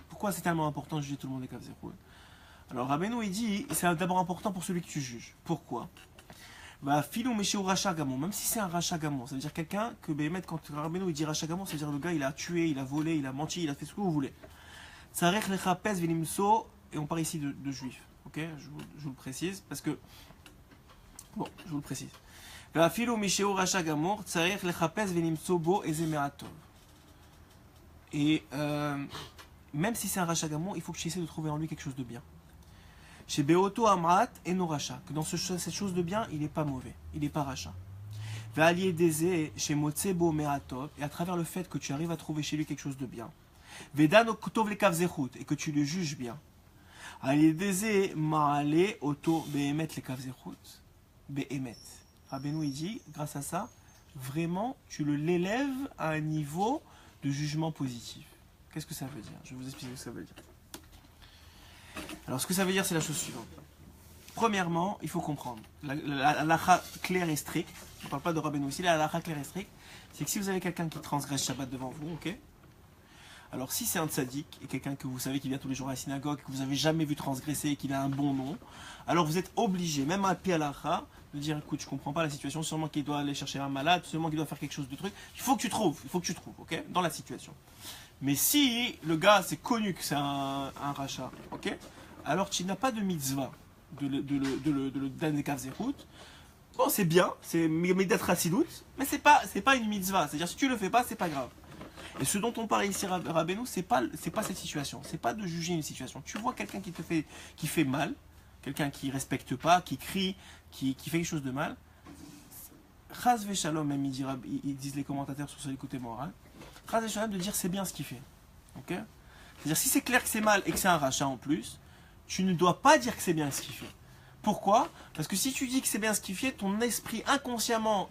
Pourquoi c'est tellement important de juger tout le monde les kavzerut? Alors, Rabbeinu, il dit, c'est d'abord important pour celui que tu juges. Pourquoi? Filou Meshéou Racha Gamon, même si c'est un Racha Gamon, ça veut dire quelqu'un que, quand Rabbeinu il dit Racha Gamon, ça veut dire le gars, il a tué, il a volé, il a menti, il a fait ce que vous voulez. Tsarech lechapes velimso, et on parle ici de juifs, ok? Je vous le précise, parce que... Bon, je vous le précise. Et même si c'est un Racha Gamon, il faut que tu essaies de trouver en lui quelque chose de bien. Chez Beoto Amrat et no Racha, que dans cette chose de bien, il n'est pas mauvais, il n'est pas Racha. Chez Motsebo Meratov, et à travers le fait que tu arrives à trouver chez lui quelque chose de bien. Vedano Kutov le Kavzerut, et que tu le juges bien. Aliedeze Maale Oto Behemet le Kavzerut, Behemet. Rabbeinu il dit, grâce à ça, vraiment, tu l'élèves à un niveau de jugement positif. Qu'est-ce que ça veut dire? Je vais vous expliquer ce que ça veut dire. Alors, ce que ça veut dire, c'est la chose suivante. Premièrement, il faut comprendre. La halakha claire et stricte, on ne parle pas de Rabbeinu ici, la halakha claire et stricte, c'est que si vous avez quelqu'un qui transgresse Shabbat devant vous, ok? Alors, si c'est un tzaddik, et quelqu'un que vous savez qui vient tous les jours à la synagogue, que vous n'avez jamais vu transgresser et qu'il a un bon nom, alors vous êtes obligé, même à pied halakha, de dire écoute, je comprends pas la situation, sûrement qu'il doit aller chercher un malade, sûrement qu'il doit faire quelque chose de truc. Il faut que tu trouves, ok? Dans la situation. Mais si le gars, c'est connu que c'est un rachat, ok? Alors tu n'as pas de mitzvah de le donner kavzerut. Bon, c'est bien, c'est Midat Chassidout, mais c'est pas une mitzvah. C'est-à-dire, si tu le fais pas, c'est pas grave. Et ce dont on parle ici, Rabbeinu, c'est pas cette situation. C'est pas de juger une situation. Tu vois quelqu'un qui fait mal, quelqu'un qui respecte pas, qui crie, qui fait quelque chose de mal. Chaz v'shalom, même ils disent les commentateurs sur ce côté moral. Chaz v'shalom de dire c'est bien ce qu'il fait. Ok? C'est-à-dire, si c'est clair que c'est mal et que c'est un rachat en plus, tu ne dois pas dire que c'est bien ce qu'il fait. Pourquoi? Parce que si tu dis que c'est bien ce qu'il fait, ton esprit inconsciemment,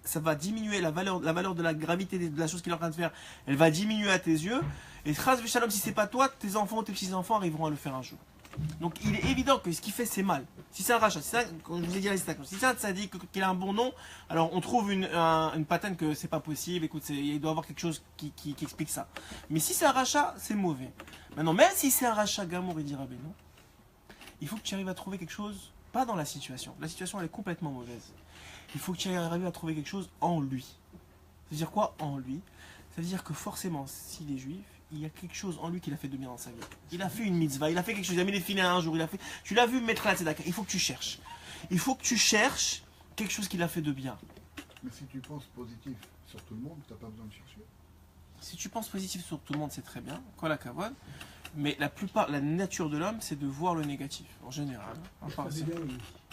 ça va diminuer la valeur de la gravité de la chose qu'il est en train de faire. Elle va diminuer à tes yeux. Et chas v'shalom, si c'est pas toi, tes enfants ou tes petits-enfants arriveront à le faire un jour. Donc il est évident que ce qu'il fait c'est mal. Si c'est un rachat, comme je vous ai dit à l'instant, si c'est un tzaddik, qu'il a un bon nom, alors on trouve une patente que c'est pas possible, écoute, il doit y avoir quelque chose qui explique ça. Mais si c'est un rachat, c'est mauvais. Maintenant, même si c'est un rachat gamour, il dira ben non, il faut que tu arrives à trouver quelque chose, pas dans la situation. La situation elle est complètement mauvaise. Il faut que tu arrives à trouver quelque chose en lui. Ça veut dire quoi en lui? Ça veut dire que forcément, s'il est juif, il y a quelque chose en lui qu'il a fait de bien dans sa vie. Il a fait une mitzvah, il a fait quelque chose, il a mis les filets un jour, tu l'as vu mettre la tzedaka. Il faut que tu cherches. Il faut que tu cherches quelque chose qu'il a fait de bien. Mais si tu penses positif sur tout le monde, tu n'as pas besoin de chercher. Si tu penses positif sur tout le monde, c'est très bien, quoi la kavod. Mais la nature de l'homme, c'est de voir le négatif, en général.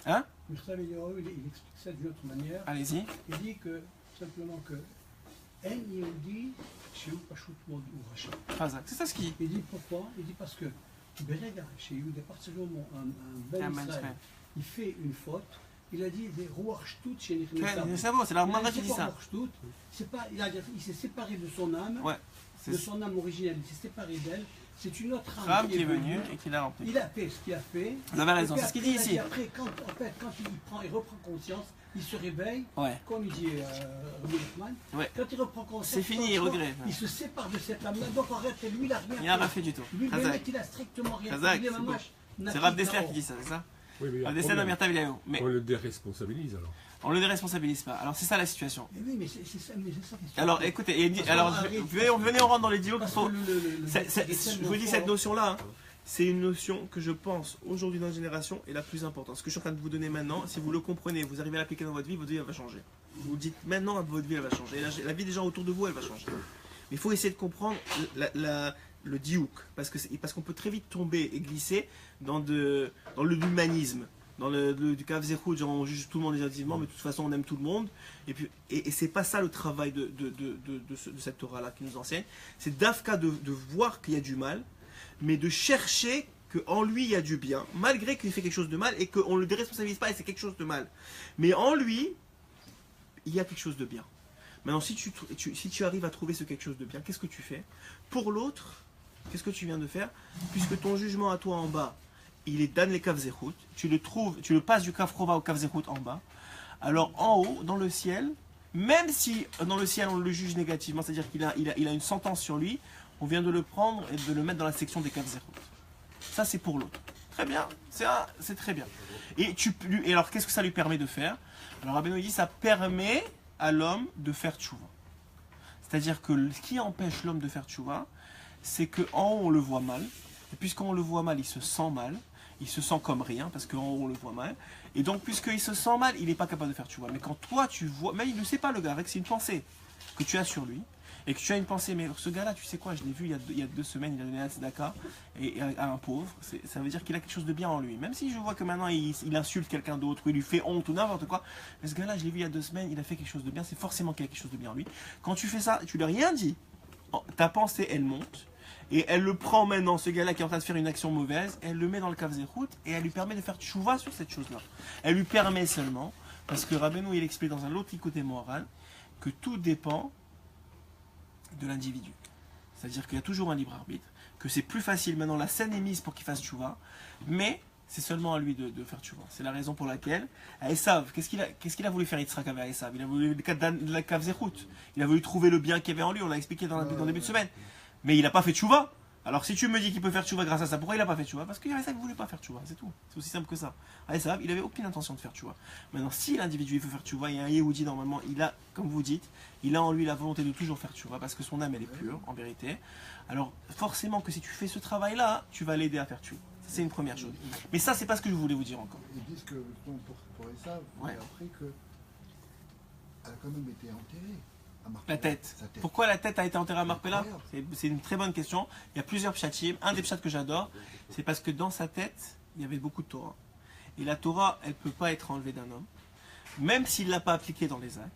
Hein? Il explique ça d'une autre manière. Allez-y. Il dit que, simplement que En Yehudi, chez eux, Pashut Mod ou Racha. C'est ça ce qu'il dit. Il dit pourquoi? Il dit parce que Berega, chez eux, à partir du moment où un Ben Israël, il fait une faute, il a dit des Ruach Shtut chez les C'est bon, c'est la Gemara qui dit ça. Il s'est séparé de son âme, ouais, de son âme originelle, il s'est séparé d'elle. C'est une autre âme qui est venue et qui l'a rempli. Il a fait ce qu'il a fait. Vous avez raison, c'est ce qu'il dit ici. Après, quand il reprend conscience, il se réveille, ouais. Comme il dit Ruhlmann, ouais. Quand il reprend conscience, c'est fini, il regrette. Il se sépare de cette âme-là, donc en réalité, lui, il n'a rien fait. Il n'a rien fait du tout. Lui, le mec, il n'a strictement rien fait. C'est Rav Dessler qui dit ça, c'est ça? Oui, mais Rav Dessler d'Amirta Vilayo. On le déresponsabilise alors. On le déresponsabilise pas. Alors c'est ça la situation. Oui, mais c'est ça. Alors écoutez, venez on rentre dans les dialogues. Je vous dis cette notion-là, hein, c'est une notion que je pense aujourd'hui dans la génération est la plus importante. Ce que je suis en train de vous donner maintenant, si vous le comprenez, vous arrivez à l'appliquer dans votre vie elle va changer. Vous dites maintenant votre vie elle va changer. La vie des gens autour de vous elle va changer. Mais il faut essayer de comprendre le diouk, parce qu'on peut très vite tomber et glisser dans l'humanisme. Dans du kavzerut, genre on juge tout le monde négativement, mais de toute façon on aime tout le monde. Et c'est pas ça le travail de cette Torah-là qui nous enseigne. C'est d'Afka de voir qu'il y a du mal, mais de chercher qu'en lui il y a du bien, malgré qu'il fait quelque chose de mal et qu'on ne le déresponsabilise pas et c'est quelque chose de mal. Mais en lui, il y a quelque chose de bien. Maintenant, si tu arrives à trouver ce quelque chose de bien, qu'est-ce que tu fais? Pour l'autre, qu'est-ce que tu viens de faire? Puisque ton jugement à toi en bas, il est dan les kavzerut, tu le passes du kafrova au kavzerut en bas. Alors en haut, dans le ciel, même si dans le ciel on le juge négativement, c'est-à-dire qu'il a une sentence sur lui, on vient de le prendre et de le mettre dans la section des kavzerut. Ça c'est pour l'autre. Très bien, c'est très bien. Et alors qu'est-ce que ça lui permet de faire? Alors Rabbeinu dit ça permet à l'homme de faire tchouva. C'est-à-dire que ce qui empêche l'homme de faire tchouva, c'est qu'en haut on le voit mal, et puisqu'on le voit mal, il se sent mal. Il se sent comme rien parce qu'en haut on le voit mal. Et donc, puisqu'il se sent mal, il n'est pas capable de faire tchouva. Mais quand toi tu vois, mais il ne sait pas le gars, avec c'est une pensée que tu as sur lui. Et que tu as une pensée, mais ce gars-là, tu sais quoi, je l'ai vu il y a 2 semaines, il a donné un tzedaka à un pauvre. Ça veut dire qu'il a quelque chose de bien en lui. Même si je vois que maintenant il insulte quelqu'un d'autre, ou il lui fait honte ou n'importe quoi. Mais ce gars-là, je l'ai vu il y a 2 semaines, il a fait quelque chose de bien, c'est forcément qu'il a quelque chose de bien en lui. Quand tu fais ça, tu lui as rien dit. Ta pensée, elle monte. Et elle le prend maintenant, ce gars-là qui est en train de faire une action mauvaise, elle le met dans le kavzerut et elle lui permet de faire tchouva sur cette chose-là. Elle lui permet seulement, parce que Rabbeinu il explique dans un autre côté moral, que tout dépend de l'individu. c'est-à-dire qu'il y a toujours un libre arbitre, que c'est plus facile maintenant, la scène est mise pour qu'il fasse tchouva, mais c'est seulement à lui de faire tchouva. C'est la raison pour laquelle, à Esav, qu'est-ce qu'il a voulu faire Yitzhak avec Esav? Il a voulu la Kav Zechut, il a voulu trouver le bien qu'il y avait en lui, on l'a expliqué dans le début de semaine, mais il n'a pas fait tchouva. Alors si tu me dis qu'il peut faire tchouva grâce à ça, pourquoi il n'a pas fait tchouva? Parce que Esav ne voulait pas faire tchouva, c'est tout. C'est aussi simple que ça. Esav, il n'avait aucune intention de faire tchouva. Maintenant, si l'individu il veut faire tchouva, il y a un Yehudi normalement, il a, comme vous dites, il a en lui la volonté de toujours faire tchouva, parce que son âme elle est pure, en vérité. Alors forcément que si tu fais ce travail-là, tu vas l'aider à faire tchouva. C'est une première chose. Mais ça, c'est pas ce que je voulais vous dire encore. Ils disent que pour Esav, Ouais. j'ai appris que elle a quand même été enterrée. La tête. Sa tête. Pourquoi la tête a été enterrée à Marpella? Incroyable. C'est une très bonne question. Il y a plusieurs pshatim. Un des pshats que j'adore, c'est parce que dans sa tête, il y avait beaucoup de Torah. Et la Torah, elle ne peut pas être enlevée d'un homme, même s'il ne l'a pas appliquée dans les actes.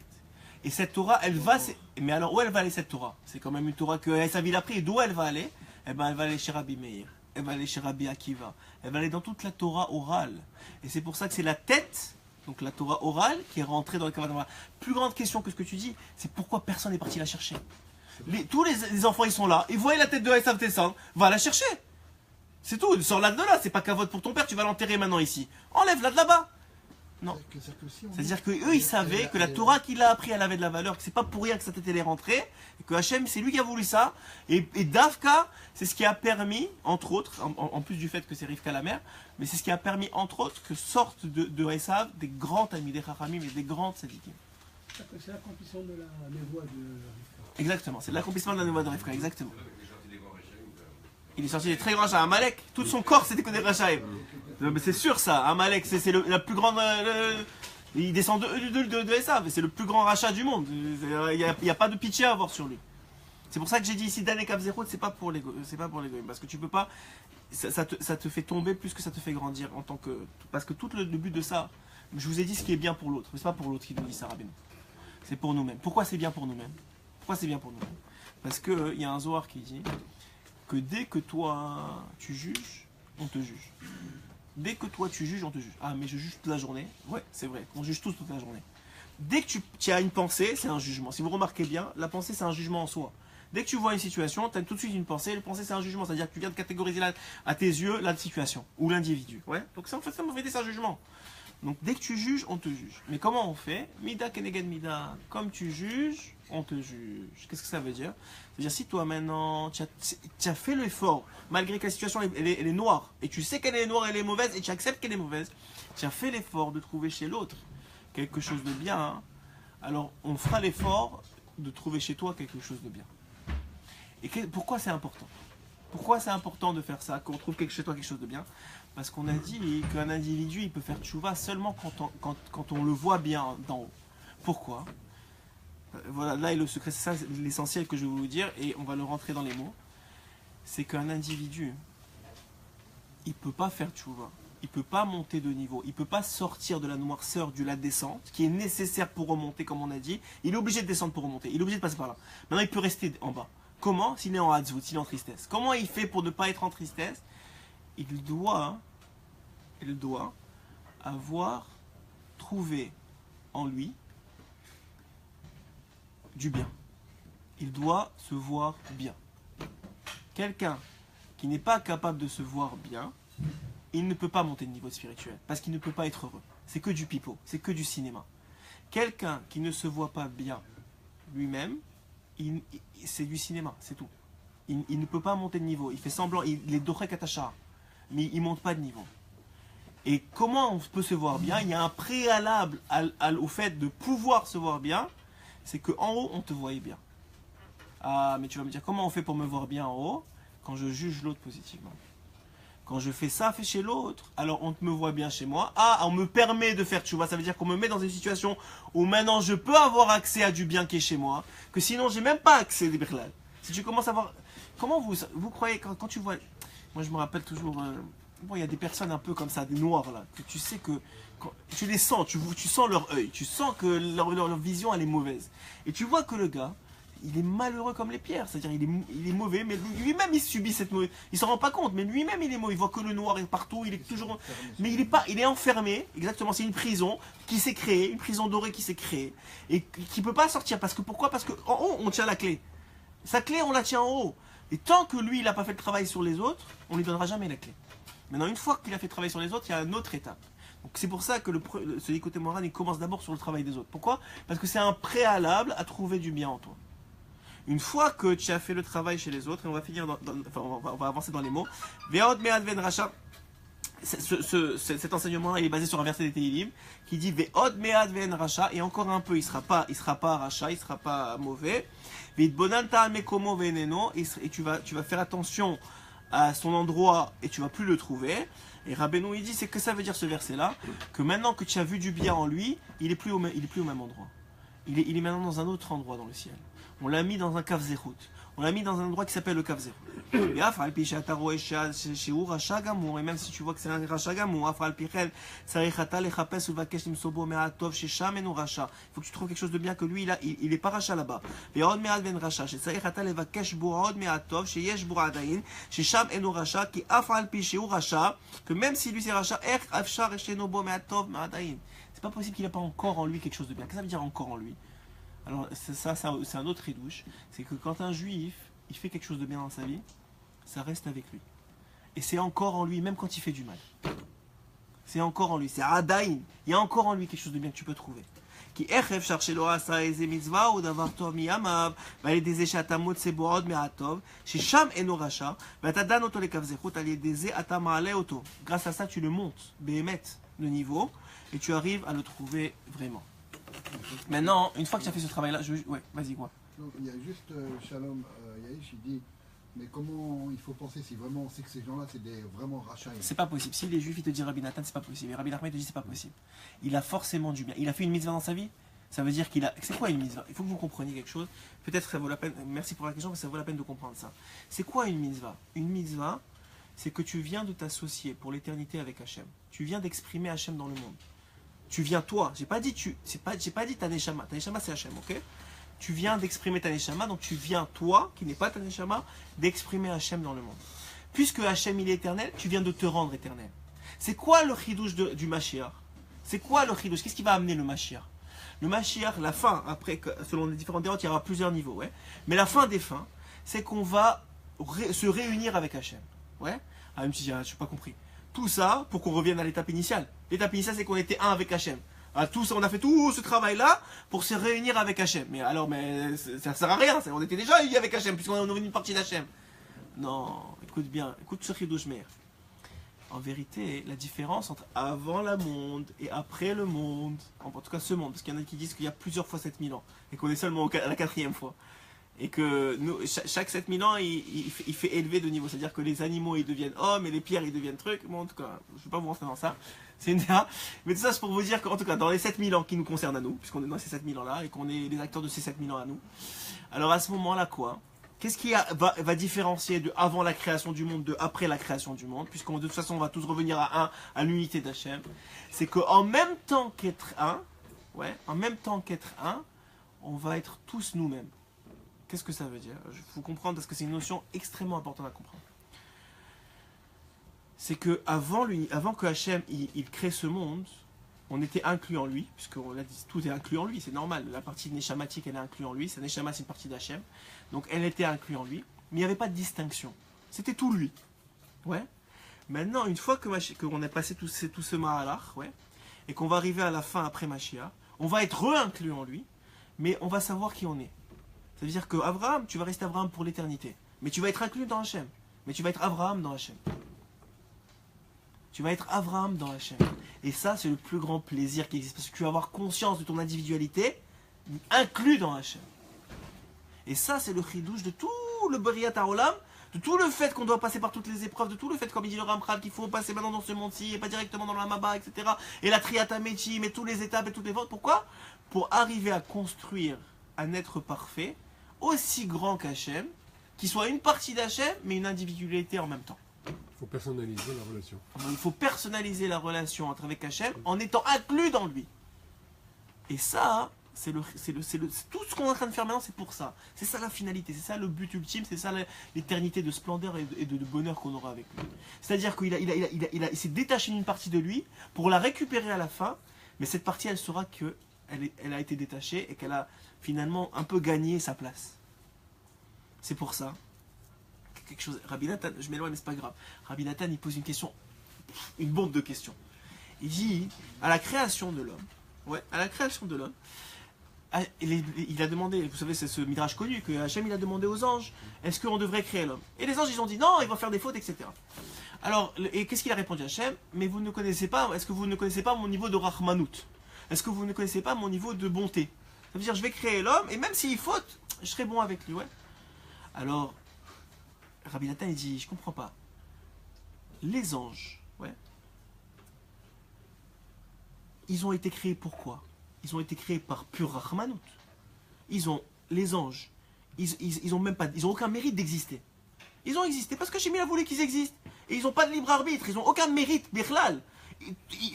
Et cette Torah, elle va... Mais alors, où elle va aller cette Torah? C'est quand même une Torah que Esav il a pris. Et d'où elle va aller? Eh bien, elle va aller chez Rabbi Meir. Elle va aller chez Rabbi Akiva. Elle va aller dans toute la Torah orale. Et c'est pour ça que c'est la tête... Donc la Torah orale qui est rentrée dans le Kavod. Plus grande question que ce que tu dis, c'est pourquoi personne n'est parti la chercher. Tous les enfants ils sont là, ils voient la tête de Esav descendre, va la chercher. C'est tout, sors-la de là, c'est pas Kavod pour ton père, tu vas l'enterrer maintenant ici. Enlève-la de là-bas. Non. C'est-à-dire qu'eux ils savaient que la Torah qu'il a appris elle avait de la valeur, que c'est pas pour rien que sa tête elle est rentrée, et que Hachem c'est lui qui a voulu ça, et Davka c'est ce qui a permis, entre autres, en plus du fait que c'est Rivka la mère, mais c'est ce qui a permis entre autres que sortent de Esav des grands Talmidei Chachamim et des grands tzadikim. C'est l'accomplissement de la névoie de Rivka. Exactement, c'est l'accomplissement de la névoie de Rivka, exactement. Il est sorti des très grands rachats. Amalek, tout son corps c'était que des rachats. C'est sûr ça, Amalek, c'est la plus grande. Il descend de Esav, c'est le plus grand rachat du monde. Il n'y a pas de pitié à avoir sur lui. C'est pour ça que j'ai dit ici, Danek Avzerot, c'est pas pour les goyim, parce que tu peux pas. Ça te fait tomber plus que ça te fait grandir en tant que. Parce que tout le but de ça, je vous ai dit ce qui est bien pour l'autre, mais c'est pas pour l'autre qui nous dit ça, Rabbeinu. C'est pour nous-mêmes. Pourquoi c'est bien pour nous-mêmes? Pourquoi c'est bien pour nous-mêmes? Parce qu'il y a un Zohar qui dit que dès que toi tu juges, on te juge. Dès que toi tu juges, on te juge. Ah, mais je juge toute la journée. Ouais, c'est vrai, on juge tous toute la journée. Dès que tu as une pensée, c'est un jugement. Si vous remarquez bien, la pensée c'est un jugement en soi. Dès que tu vois une situation, tu as tout de suite une pensée. La pensée c'est un jugement, c'est-à-dire que tu viens de catégoriser à tes yeux la situation ou l'individu. Ouais. Donc ça en fait, c'est un jugement. Donc dès que tu juges, on te juge. Mais comment on fait? Mida keneged mida. Comme tu juges, on te juge. Qu'est-ce que ça veut dire? C'est-à-dire si toi maintenant, tu as fait l'effort, malgré que la situation elle est noire, et tu sais qu'elle est noire, elle est mauvaise, et tu acceptes qu'elle est mauvaise, tu as fait l'effort de trouver chez l'autre quelque chose de bien, hein, alors on fera l'effort de trouver chez toi quelque chose de bien. Et pourquoi c'est important? Pourquoi c'est important de faire ça, qu'on trouve chez toi quelque chose de bien? Parce qu'on a dit qu'un individu, il peut faire tchouva seulement quand on le voit bien d'en haut. Pourquoi? Voilà, là est le secret, c'est ça l'essentiel que je vais vous dire, et on va le rentrer dans les mots. C'est qu'un individu, il ne peut pas faire tchouva, il ne peut pas monter de niveau, il ne peut pas sortir de la noirceur de la descente, qui est nécessaire pour remonter, comme on a dit. Il est obligé de descendre pour remonter, il est obligé de passer par là. Maintenant, il peut rester en bas. Comment? S'il est en hatzvout, s'il est en tristesse. Comment il fait pour ne pas être en tristesse? Il doit avoir trouvé en lui du bien. Il doit se voir bien. Quelqu'un qui n'est pas capable de se voir bien, il ne peut pas monter de niveau spirituel, parce qu'il ne peut pas être heureux. C'est que du pipeau, c'est que du cinéma. Quelqu'un qui ne se voit pas bien lui-même, c'est du cinéma, c'est tout. Il ne peut pas monter de niveau, il fait semblant, il est doré katacha, mais il ne monte pas de niveau. Et comment on peut se voir bien? Il y a un préalable au fait de pouvoir se voir bien, c'est qu'en haut, on te voyait bien. Ah, mais tu vas me dire, comment on fait pour me voir bien en haut? Quand je juge l'autre positivement. Quand je fais ça, fait chez l'autre, alors on me voit bien chez moi. Ah, on me permet de faire tchouva, ça veut dire qu'on me met dans une situation où maintenant je peux avoir accès à du bien qui est chez moi, que sinon j'ai même pas accès à des birlal. Si tu commences à voir... Comment vous croyez, quand tu vois... Moi je me rappelle toujours... Bon, il y a des personnes un peu comme ça, des noirs là, que tu sais que... tu les sens, tu sens leur œil, tu sens que leur vision elle est mauvaise. Et tu vois que le gars, il est malheureux comme les pierres, c'est-à-dire il est mauvais, mais lui-même il subit cette mauvaise... Il s'en rend pas compte, mais lui-même il est mauvais, il voit que le noir est partout, il est toujours... Mais il est enfermé, exactement, c'est une prison qui s'est créée, une prison dorée qui s'est créée, et qui peut pas sortir, parce que pourquoi? Parce qu'en haut on tient la clé. Sa clé on la tient en haut. Et tant que lui, il n'a pas fait le travail sur les autres, on ne lui donnera jamais la clé. Maintenant, une fois qu'il a fait le travail sur les autres, il y a une autre étape. Donc c'est pour ça que ce Likutei Moharan, il commence d'abord sur le travail des autres. Pourquoi? Parce que c'est un préalable à trouver du bien en toi. Une fois que tu as fait le travail chez les autres, et on va finir on va avancer dans les mots. Ve'od me'ad ven rasha. Cet enseignement il est basé sur un verset des Tehillim qui dit Ve'od me'ad ven rasha, et encore un peu, il sera pas rasha, il sera pas mauvais. Ve'itbonan ta'al mekomo ve'eneno, et tu vas faire attention à son endroit et tu vas plus le trouver. Et Rabbeinu il dit, c'est que ça veut dire ce verset là, que maintenant que tu as vu du bien en lui, il est plus au même endroit. Il est maintenant dans un autre endroit dans le ciel. On l'a mis dans un Kav Zechut. On l'a mis dans un endroit qui s'appelle le Kav Zechut. Et même si tu vois que c'est un Racha Gamour, il faut que tu trouves quelque chose de bien que lui, il est pas Racha là-bas. Que même si lui c'est Racha, c'est pas possible qu'il n'ait pas encore en lui quelque chose de bien. Qu'est-ce que ça veut dire encore en lui? Alors c'est un autre ridouche, c'est que quand un juif il fait quelque chose de bien dans sa vie, ça reste avec lui. Et c'est encore en lui, même quand il fait du mal. C'est encore en lui, c'est Adaïn. Il y a encore en lui quelque chose de bien que tu peux trouver. Qui eref chercher lo asa eze mitzvah ou d'avoir tov miyamav, va les déser shatamot seboad me'atov, chez sham eno racha, va t'adan auto les kavzechut, aller déser atamaale auto. Grâce à ça, tu le montes, béhémet, le niveau, et tu arrives à le trouver vraiment. Maintenant, une fois que tu as fait ce travail-là, ouais, vas-y, quoi. Donc, il y a juste Shalom Yaïch, il dit, mais comment il faut penser si vraiment on sait que ces gens-là, c'est des vraiment rachats? C'est pas possible. Si les juifs, ils te disent Rabbi Nathan, c'est pas possible. Et Rabbi Nachman te dit, c'est pas possible. Il a forcément du bien. Il a fait une mitzvah dans sa vie. Ça veut dire qu'il a. C'est quoi une mitzvah? Il faut que vous compreniez quelque chose. Peut-être ça vaut la peine. Merci pour la question, mais ça vaut la peine de comprendre ça. C'est quoi une mitzvah? Une mitzvah, c'est que tu viens de t'associer pour l'éternité avec Hachem. Tu viens d'exprimer Hachem dans le monde. Tu viens toi, j'ai pas dit ta neshama. Ta neshama c'est Hachem, ok? Tu viens d'exprimer ta neshama, donc tu viens toi, qui n'est pas ta neshama, d'exprimer Hachem dans le monde. Puisque Hachem il est éternel, tu viens de te rendre éternel. C'est quoi le chidouche du Mashiach? C'est quoi le chidouche? Qu'est-ce qui va amener le Mashiach? Le Mashiach, la fin, après, selon les différentes déroutes, il y aura plusieurs niveaux, ouais. Mais la fin des fins, c'est qu'on va se réunir avec Hachem, ouais. Ah, même si je n'ai pas compris. Tout ça pour qu'on revienne à l'étape initiale. L'étape initiale, c'est qu'on était un avec Hachem. On a fait tout ce travail-là pour se réunir avec Hachem. Mais alors, ça ne sert à rien. On était déjà unis avec Hachem, puisqu'on est devenu une partie d'Hachem. Non, écoute bien, écoute ce chidouche meir. En vérité, la différence entre avant le monde et après le monde, en tout cas ce monde, parce qu'il y en a qui disent qu'il y a plusieurs fois 7000 ans, et qu'on est seulement à la 4e fois. Et que chaque 7000 ans, il fait élever de niveau. C'est-à-dire que les animaux, ils deviennent hommes, et les pierres, ils deviennent trucs. Bon, en tout cas, je ne vais pas vous rentrer dans ça. C'est une débat. Mais tout ça, c'est pour vous dire qu'en tout cas, dans les 7000 ans qui nous concernent à nous, puisqu'on est dans ces 7000 ans-là, et qu'on est les acteurs de ces 7000 ans à nous, alors à ce moment-là, quoi? Qu'est-ce qui va différencier de avant la création du monde de après la création du monde? Puisqu'on de toute façon, on va tous revenir à l'unité d'Hachem. C'est qu'en même temps qu'être un, on va être tous nous-mêmes. Qu'est-ce que ça veut dire? Il faut comprendre parce que c'est une notion extrêmement importante à comprendre. C'est que avant que Hachem il crée ce monde, on était inclus en lui, puisqu'on l'a dit, tout est inclus en lui, c'est normal. La partie neshamatique, elle est inclue en lui. Sa neshama, c'est une partie d'Hachem. Donc elle était inclue en lui, mais il n'y avait pas de distinction. C'était tout lui. Ouais. Maintenant, une fois qu'on a passé tout ce mahalach, ouais, et qu'on va arriver à la fin après Mashiach, on va être re-inclus en lui, mais on va savoir qui on est. Ça veut dire que Abraham, tu vas rester Abraham pour l'éternité. Mais tu vas être inclus dans Hachem. Mais tu vas être Abraham dans Hachem. Tu vas être Abraham dans Hachem. Et ça, c'est le plus grand plaisir qui existe. Parce que tu vas avoir conscience de ton individualité inclus dans Hachem. Et ça, c'est le chidouche de tout le Beriat HaOlam, de tout le fait qu'on doit passer par toutes les épreuves, de tout le fait, comme il dit le Ramchal, qu'il faut passer maintenant dans ce monde-ci et pas directement dans la Maba, etc. Et la Triata Mechi, mais toutes les étapes et toutes les votes. Pourquoi? Pour arriver à construire un être parfait, aussi grand qu'Hachem, qui soit une partie d'Hachem, mais une individualité en même temps. Il faut personnaliser la relation. Il faut personnaliser la relation avec Hachem en étant inclus dans lui. Et ça, c'est tout ce qu'on est en train de faire maintenant, c'est pour ça. C'est ça la finalité, c'est ça le but ultime, c'est ça l'éternité de splendeur et de bonheur qu'on aura avec lui. C'est-à-dire qu'il s'est détaché d'une partie de lui pour la récupérer à la fin, mais cette partie, elle saura qu'elle a été détachée et qu'elle a finalement un peu gagné sa place. C'est pour ça quelque chose. Rabbi Nathan, je m'éloigne, mais c'est pas grave. Rabbi Nathan, il pose une question, une bombe de questions. Il dit, à la création de l'homme, il a demandé, vous savez, c'est ce midrash connu, que Hachem il a demandé aux anges, est-ce qu'on devrait créer l'homme? Et les anges, ils ont dit non, il va faire des fautes, etc. Alors, et qu'est-ce qu'il a répondu à Hachem? Mais vous ne connaissez pas, est-ce que vous ne connaissez pas mon niveau de Rahmanout? Est-ce que vous ne connaissez pas mon niveau de bonté? Ça veut dire, je vais créer l'homme, et même s'il faute, je serai bon avec lui, ouais. Alors, Rabbi Nathan, il dit, je comprends pas. Les anges, ouais, ils ont été créés pourquoi? Ils ont été créés par pur Rahmanout. Les anges, ils ont même pas, ils ont aucun mérite d'exister. Ils ont existé parce que Hachem a voulu qu'ils existent. Et ils n'ont pas de libre arbitre, ils n'ont aucun mérite, Birlal.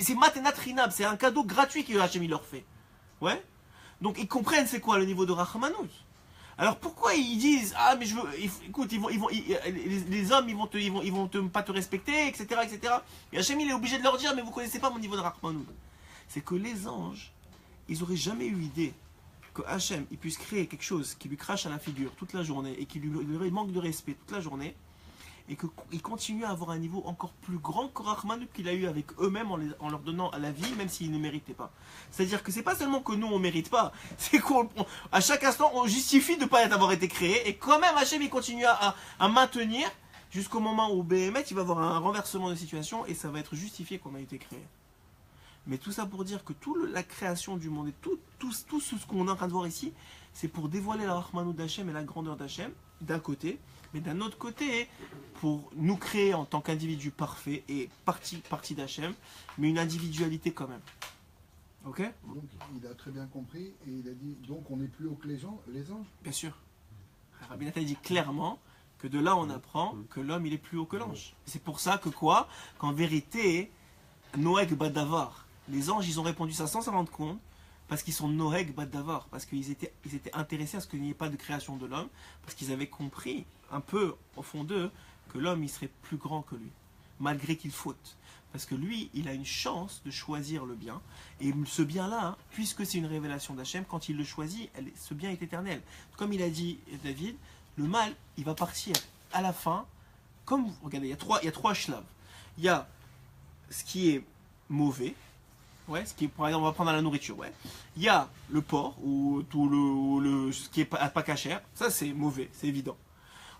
C'est matenatrinab, c'est un cadeau gratuit que Hachem leur fait. Ouais. Donc ils comprennent c'est quoi le niveau de Rahmanout. Alors pourquoi ils disent ah mais je veux, écoute les hommes ils vont pas te respecter, etc., etc. Et Hachem il est obligé de leur dire mais vous connaissez pas mon niveau de Rahmanout. C'est que les anges ils n'auraient jamais eu idée que Hachem il puisse créer quelque chose qui lui crache à la figure toute la journée et qui lui manque de respect toute la journée et qu'il continue à avoir un niveau encore plus grand que Rahmanout qu'il a eu avec eux-mêmes en leur donnant à la vie même s'ils ne méritaient pas. C'est-à-dire que c'est pas seulement que nous on mérite pas, c'est qu'à chaque instant on justifie de ne pas avoir été créé et quand même Hachem il continue à maintenir jusqu'au moment où Béhémet il va avoir un renversement de situation et ça va être justifié qu'on a été créé. Mais tout ça pour dire que toute la création du monde et tout ce qu'on est en train de voir ici, c'est pour dévoiler la Rahmanout d'Hachem et la grandeur d'Hachem, d'un côté, mais d'un autre côté, pour nous créer en tant qu'individu parfait et partie d'Hachem, mais une individualité quand même. Ok? Donc il a très bien compris et il a dit donc on n'est plus haut que les anges? Bien sûr. Rabbi Nathan dit clairement que de là on apprend que l'homme il est plus haut que l'ange. C'est pour ça que quoi? Qu'en vérité, Noeg Badavar, les anges, ils ont répondu ça sans s'en rendre compte, parce qu'ils sont Noeg Badavar, parce qu'ils étaient intéressés à ce qu'il n'y ait pas de création de l'homme, parce qu'ils avaient compris, un peu au fond d'eux, que l'homme, il serait plus grand que lui, malgré qu'il faute. Parce que lui, il a une chance de choisir le bien, et ce bien-là, hein, puisque c'est une révélation d'Hachem, quand il le choisit, ce bien est éternel. Comme il a dit David, le mal, il va partir à la fin, comme, regardez, il y a trois shlav. Il y a ce qui est mauvais, ouais, ce qui est, par exemple, on va prendre la nourriture, ouais. Il y a le porc, ou tout ce qui est pas cachère, ça c'est mauvais, c'est évident.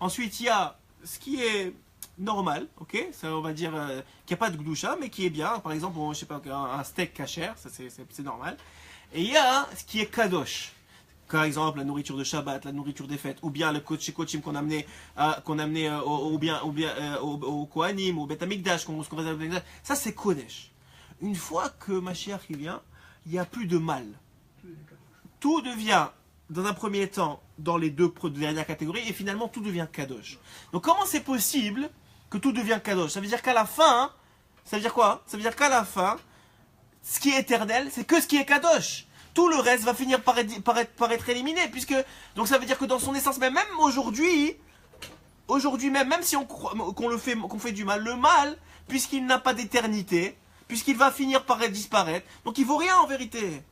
Ensuite, il y a ce qui est normal, ok, ça on va dire qu'il n'y a pas de gdoucha, mais qui est bien, par exemple, je sais pas, un steak cachère, ça c'est normal. Et il y a ce qui est kadosh, par exemple la nourriture de Shabbat, la nourriture des fêtes, ou bien le kochim qu'on amenait au Kohanim, au Bet Amikdash, ça c'est kodesh. Une fois que Mashiach il vient, il n'y a plus de mal. Tout devient, dans un premier temps, dans les deux dernières catégories, et finalement tout devient kadosh. Donc comment c'est possible que tout devient kadosh? Ça veut dire qu'à la fin, ça veut dire quoi? Ça veut dire qu'à la fin, ce qui est éternel, c'est que ce qui est kadosh. Tout le reste va finir par être éliminé, puisque donc ça veut dire que dans son essence même aujourd'hui même si qu'on fait du mal, le mal, puisqu'il n'a pas d'éternité, puisqu'il va finir par disparaître. Donc il vaut rien en vérité.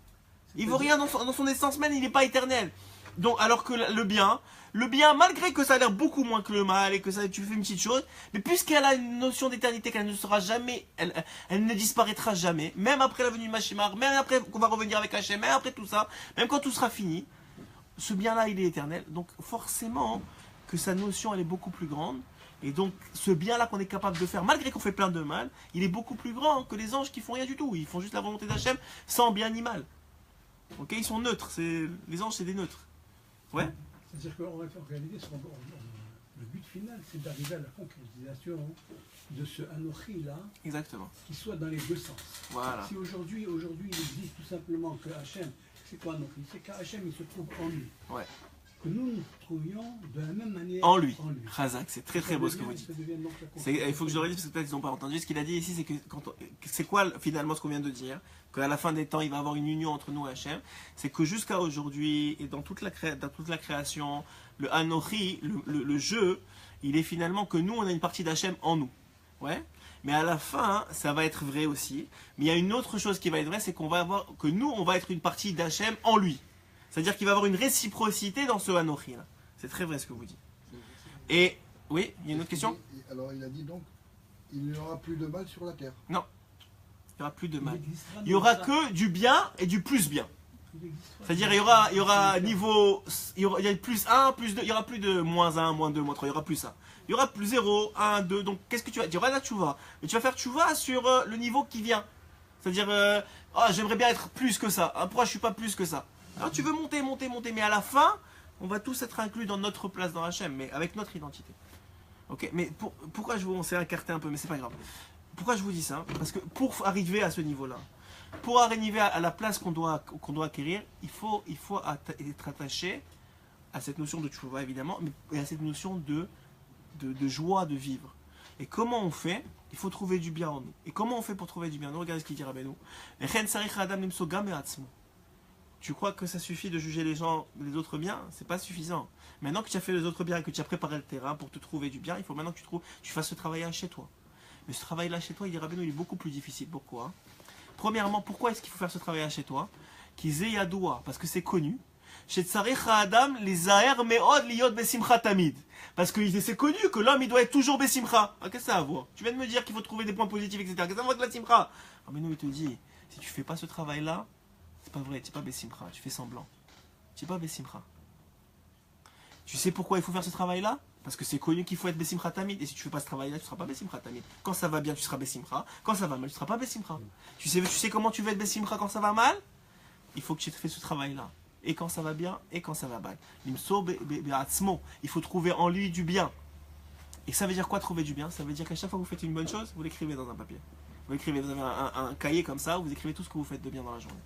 Il vaut rien dans son essence même, il n'est pas éternel. Donc alors que le bien, malgré que ça a l'air beaucoup moins que le mal et que ça tu fais une petite chose, mais puisqu'elle a une notion d'éternité, qu'elle ne sera jamais, elle ne disparaîtra jamais, même après la venue de Mashiach, même après qu'on va revenir avec Hachem, même après tout ça, même quand tout sera fini, ce bien-là il est éternel. Donc forcément que sa notion elle est beaucoup plus grande. Et donc, ce bien-là qu'on est capable de faire, malgré qu'on fait plein de mal, il est beaucoup plus grand que les anges qui font rien du tout. Ils font juste la volonté d'Hachem, sans bien ni mal. Ok, ils sont neutres. Les anges, c'est des neutres. Ouais. C'est-à-dire qu'en réalité, le but final, c'est d'arriver à la concrétisation de ce Anochi-là. Exactement. Qui soit dans les deux sens. Voilà. Si aujourd'hui, il existe tout simplement que Hachem, c'est quoi Anochi? C'est qu'Hachem, il se trouve en lui. Ouais. Que nous nous trouvions de la même manière en lui. Chazak, c'est très très beau ce que vous dites. Il faut que je le redise parce que peut-être ils n'ont pas entendu. Ce qu'il a dit ici, c'est que c'est quoi finalement ce qu'on vient de dire? Qu'à la fin des temps, il va y avoir une union entre nous et Hachem. C'est que jusqu'à aujourd'hui et dans toute la création, le Anochi, le jeu, il est finalement que nous, on a une partie d'Hachem en nous. Ouais. Mais à la fin, ça va être vrai aussi. Mais il y a une autre chose qui va être vraie, c'est qu'on va avoir que nous, on va être une partie d'Hachem en lui. C'est-à-dire qu'il va y avoir une réciprocité dans ce Anochi là. C'est très vrai ce que vous dites. Et Oui, il y a une autre question? Alors il a dit donc, il n'y aura plus de mal sur la terre. Il n'y aura plus de mal. existera Il y aura des- que du bien et du plus bien. il existera C'est-à-dire, des- il y aura niveau. Il y a plus 1, plus 2. Il n'y aura plus de moins 1, moins 2, moins 3. Il y aura plus ça. Il y aura plus 0, 1, 2. Donc, qu'est-ce que tu vas dire? Tu auras la tchouva. Mais tu vas faire tchouva sur le niveau qui vient. C'est-à-dire, j'aimerais bien être plus que ça. Ah, pourquoi je suis pas plus que ça? Alors, tu veux monter, monter, monter. Mais à la fin, on va tous être inclus dans notre place dans Hachem, mais avec notre identité. Ok? Mais pourquoi on s'est écarté un peu, mais c'est pas grave. Pourquoi je vous dis ça? Parce que pour arriver à ce niveau-là, pour arriver à la place qu'on doit acquérir, il faut être attaché à cette notion de tchouva, évidemment, mais à cette notion de joie de vivre. Et comment on fait? Il faut trouver du bien en nous. Et comment on fait pour trouver du bien en nous? Regardez ce qu'il dit Rabbeinu. Tu crois que ça suffit de juger les gens, les autres bien? C'est pas suffisant. Maintenant que tu as fait les autres bien et que tu as préparé le terrain pour te trouver du bien, il faut maintenant que tu fasses ce travail-là chez toi. Mais ce travail-là chez toi, il dit Rabbeinu, il est beaucoup plus difficile. Pourquoi? Premièrement, pourquoi est-ce qu'il faut faire ce travail-là chez toi? Parce que c'est connu. Parce que c'est connu que l'homme il doit être toujours besimcha. Ah, qu'est-ce que ça a à voir? Tu viens de me dire qu'il faut trouver des points positifs, etc. Qu'est-ce que ça a à voir avec la simcha? Ah, mais non, il te dit, si tu fais pas ce travail-là, c'est pas vrai, tu n'es pas besimcha, tu fais semblant. Tu n'es pas besimcha. Tu sais pourquoi il faut faire ce travail-là? Parce que c'est connu qu'il faut être besimcha tamid. Et si tu fais pas ce travail-là, tu ne seras pas besimcha tamid. Quand ça va bien, tu seras besimcha. Quand ça va mal, tu ne seras pas besimcha. Tu sais comment tu veux être besimcha quand ça va mal? Il faut que tu fasses ce travail-là. Et quand ça va bien, et quand ça va mal. Il faut trouver en lui du bien. Et ça veut dire quoi trouver du bien? Ça veut dire qu'à chaque fois que vous faites une bonne chose, vous l'écrivez dans un papier. Vous écrivez, vous avez un cahier comme ça, où vous écrivez tout ce que vous faites de bien dans la journée.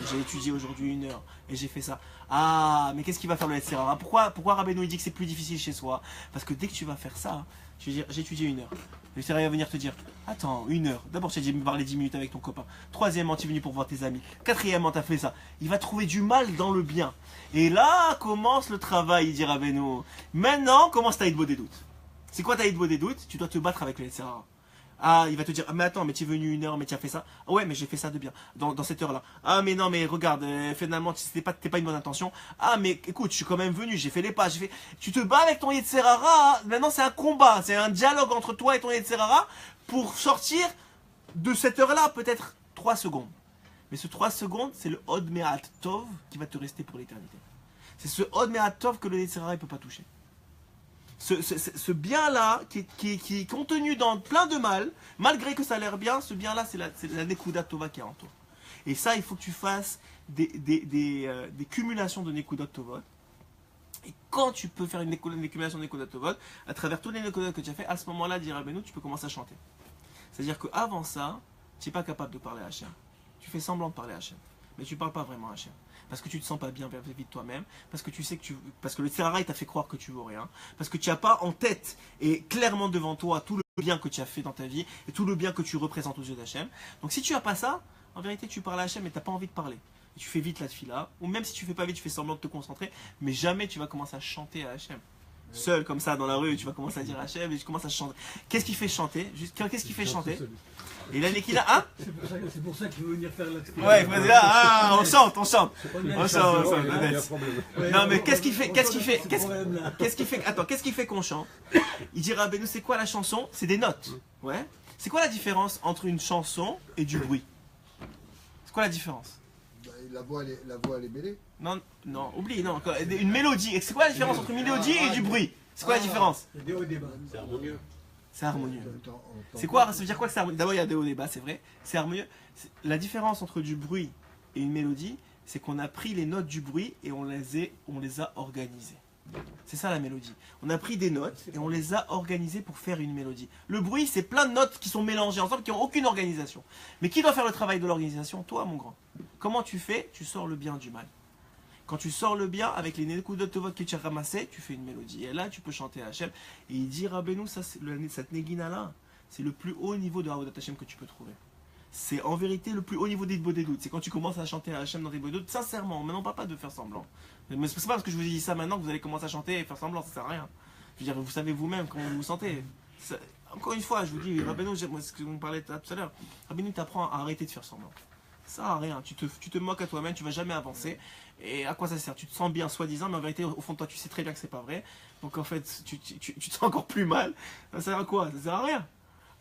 J'ai étudié aujourd'hui 1 heure, et j'ai fait ça. Ah, mais qu'est-ce qui va faire le Yetzirara? Pourquoi Rabbeinu il dit que c'est plus difficile chez soi? Parce que dès que tu vas faire ça, tu vas dire, j'ai étudié 1 heure. Le Yetzirara va venir te dire, attends, 1 heure. D'abord, tu as parlé 10 minutes avec ton copain. Troisièmement, tu es venu pour voir tes amis. Quatrièmement, tu as fait ça. Il va trouver du mal dans le bien. Et là commence le travail, il dit Rabbeinu. Maintenant, commence ta hitbo des doutes. C'est quoi ta hitbo des doutes? Tu dois te battre avec le Yetzirara. Ah, il va te dire, ah, mais attends, mais tu es venu 1 heure, mais tu as fait ça. Ah ouais, mais j'ai fait ça de bien, dans cette heure-là. Ah, mais non, mais regarde, finalement, t'es pas une bonne intention. Ah, mais écoute, je suis quand même venu, j'ai fait les pas, Tu te bats avec ton Yetzirara, maintenant c'est un combat, c'est un dialogue entre toi et ton Yetzirara pour sortir de cette heure-là, peut-être 3 secondes. Mais ce 3 secondes, c'est le Od Me'at Tov qui va te rester pour l'éternité. C'est ce Od Me'at Tov que le Yetzirara ne peut pas toucher. Ce bien-là, qui est contenu dans plein de mal, malgré que ça a l'air bien, ce bien-là, c'est la Nekuda Tova qui est en toi. Et ça, il faut que tu fasses des cumulations de Nekuda Tovot. Et quand tu peux faire une cumulation de Nekuda Tovot, à travers tous les Nekuda que tu as fait, à ce moment-là, dit Rabbeinu, tu peux commencer à chanter. C'est-à-dire qu'avant ça, tu n'es pas capable de parler à Hachem. Tu fais semblant de parler à Hachem, mais tu ne parles pas vraiment à Hachem. Parce que tu ne te sens pas bien vis-à-vis de toi-même, parce que tu sais parce que le Yetzirara t'a fait croire que tu vaux rien, parce que tu n'as pas en tête et clairement devant toi tout le bien que tu as fait dans ta vie et tout le bien que tu représentes aux yeux d'Hachem. Donc si tu n'as pas ça, en vérité tu parles à Hachem et tu n'as pas envie de parler. Et tu fais vite la tefila, ou même si tu fais pas vite, tu fais semblant de te concentrer, mais jamais tu vas commencer à chanter à Hachem. Seul comme ça dans la rue, tu vas commencer à dire Hachem et tu commences à chanter. Qu'est-ce qui fait chanter? Qu'est-ce qui fait chanter? Et l'année qu'il a, hein? C'est pour ça qu'il veut venir faire l'action. Ouais, vas-y là, ah, on chante. On chante. Ouais, Non mais qu'est-ce qui fait Attends, qu'est-ce qui fait qu'on chante? Il dira, ben nous c'est quoi la chanson? C'est des notes. Ouais. C'est quoi la différence entre une chanson et du bruit? C'est quoi la différence? Bah, la voix elle est mêlée. Non, oublie, non. Une mélodie. C'est quoi la différence entre une mélodie et du bruit? C'est quoi la différence? il y a des hauts et des bas. C'est harmonieux. C'est harmonieux. En même temps, C'est quoi? Ça veut dire quoi que c'est harmonieux? D'abord il y a des hauts et des bas, c'est vrai. C'est harmonieux. La différence entre du bruit et une mélodie, c'est qu'on a pris les notes du bruit et on les a organisées. C'est ça la mélodie. On a pris des notes et on les a organisées pour faire une mélodie. Le bruit, c'est plein de notes qui sont mélangées ensemble, qui n'ont aucune organisation. Mais qui doit faire le travail de l'organisation? Toi, mon grand. Comment tu fais? Tu sors le bien du mal. Quand tu sors le bien avec les Nekudot Tovot que tu as ramassés, tu fais une mélodie. Et là, tu peux chanter à Hachem. Et il dit, Rabbeinu, cette Negina-là, c'est le plus haut niveau de Avodat Hachem que tu peux trouver. C'est en vérité le plus haut niveau des doutes. C'est quand tu commences à chanter à Hachem dans tes doutes, sincèrement. Maintenant, pas de faire semblant. Mais c'est pas parce que je vous ai dit ça maintenant que vous allez commencer à chanter et faire semblant, ça sert à rien. Je veux dire, vous savez vous-même comment vous vous sentez. Encore une fois, je vous dis, Rabbeinu, ce que vous me parlez tout à l'heure, Rabbeinu t'apprend à arrêter de faire semblant. Ça sert à rien, tu te moques à toi-même, tu vas jamais avancer. Et à quoi ça sert? Tu te sens bien soi-disant, mais en vérité, au fond de toi, tu sais très bien que c'est pas vrai. Donc en fait, tu te sens encore plus mal. Ça sert à quoi? Ça sert à rien.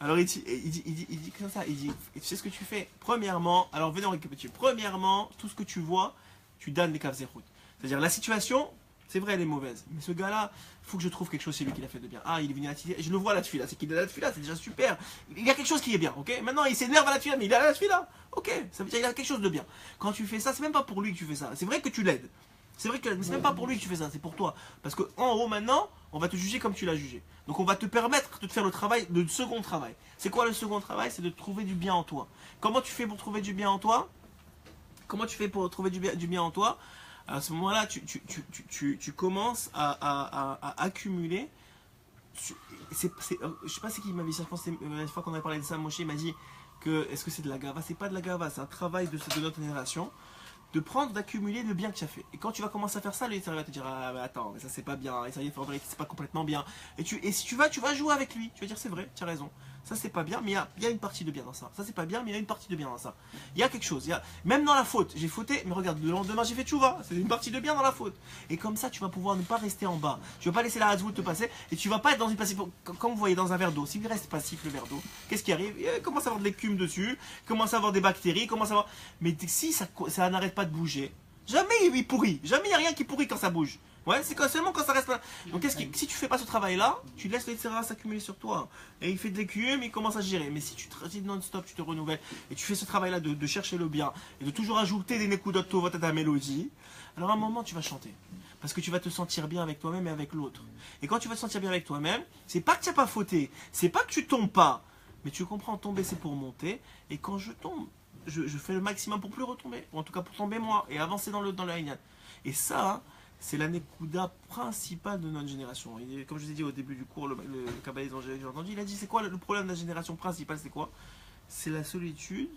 Alors il dit comme ça, il dit, tu sais ce que tu fais? Premièrement, alors venez en récapituler. Premièrement, tout ce que tu vois, tu donnes les kavzerhout. C'est-à-dire la situation, c'est vrai, elle est mauvaise. Mais ce gars-là, il faut que je trouve quelque chose chez lui qui l'a fait de bien. Ah, il est venu à la tefila, je le vois à la tefila, c'est qu'il est à la tefila, c'est déjà super. Il y a quelque chose qui est bien, ok? Maintenant, il s'énerve à la tefila, mais il est à la tefila. Ok, ça veut dire qu'il a quelque chose de bien. Quand tu fais ça, c'est même pas pour lui que tu fais ça. C'est vrai que tu l'aides. C'est vrai que c'est même pas pour lui que tu fais ça, c'est pour toi. Parce que en haut maintenant, on va te juger comme tu l'as jugé. Donc on va te permettre de te faire le travail, le second travail. C'est quoi le second travail? C'est de trouver du bien en toi. Comment tu fais pour trouver du bien en toi? Comment tu fais pour trouver du bien en toi? À ce moment-là, tu commences à accumuler. Je sais pas c'est qui m'avait dit ça, je pense que c'est la fois qu'on avait parlé de ça, Moshe m'a dit que est-ce que c'est de la gava? C'est pas de la gava, c'est un travail de notre génération. De prendre, d'accumuler le bien que tu as fait. Et quand tu vas commencer à faire ça, lui, il va te dire, ah mais attends, mais ça c'est pas bien, et ça y est, en vérité c'est pas complètement bien. Et si tu vas jouer avec lui, tu vas dire c'est vrai, tu as raison. Ça c'est pas bien, mais il y a une partie de bien dans ça. Ça c'est pas bien, mais il y a une partie de bien dans ça. Il y a quelque chose, même dans la faute, j'ai fauté, mais regarde, le lendemain j'ai fait tchouva, c'est une partie de bien dans la faute. Et comme ça tu vas pouvoir ne pas rester en bas. Tu vas pas laisser la hazwout te passer, et tu vas pas être dans une passive. Comme vous voyez dans un verre d'eau, s'il reste passif le verre d'eau, qu'est-ce qui arrive? Il commence à avoir de l'écume dessus, il commence à avoir des bactéries, commence à avoir. Mais si ça n'arrête pas de bouger, jamais il pourrit, jamais il n'y a rien qui pourrit quand ça bouge. Ouais, c'est seulement quand ça reste là. Donc si tu fais pas ce travail-là, tu laisses les terrains s'accumuler sur toi. Et il fait de l'écume, il commence à gérer. Mais si tu te non-stop, tu te renouvelles, et tu fais ce travail-là de chercher le bien, et de toujours ajouter des nekudot tovot à ta mélodie, alors à un moment tu vas chanter. Parce que tu vas te sentir bien avec toi-même et avec l'autre. Et quand tu vas te sentir bien avec toi-même, c'est pas que tu n'as pas fauté, c'est pas que tu tombes pas. Mais tu comprends, tomber c'est pour monter. Et quand je tombe, je fais le maximum pour plus retomber, ou en tout cas pour tomber moi, et avancer dans le Haïnyan. Et ça, c'est la nekuda principale de notre génération. Et comme je vous ai dit au début du cours, le kabbaliste dont j'ai entendu, il a dit c'est quoi le problème de la génération principale? C'est quoi? C'est la solitude.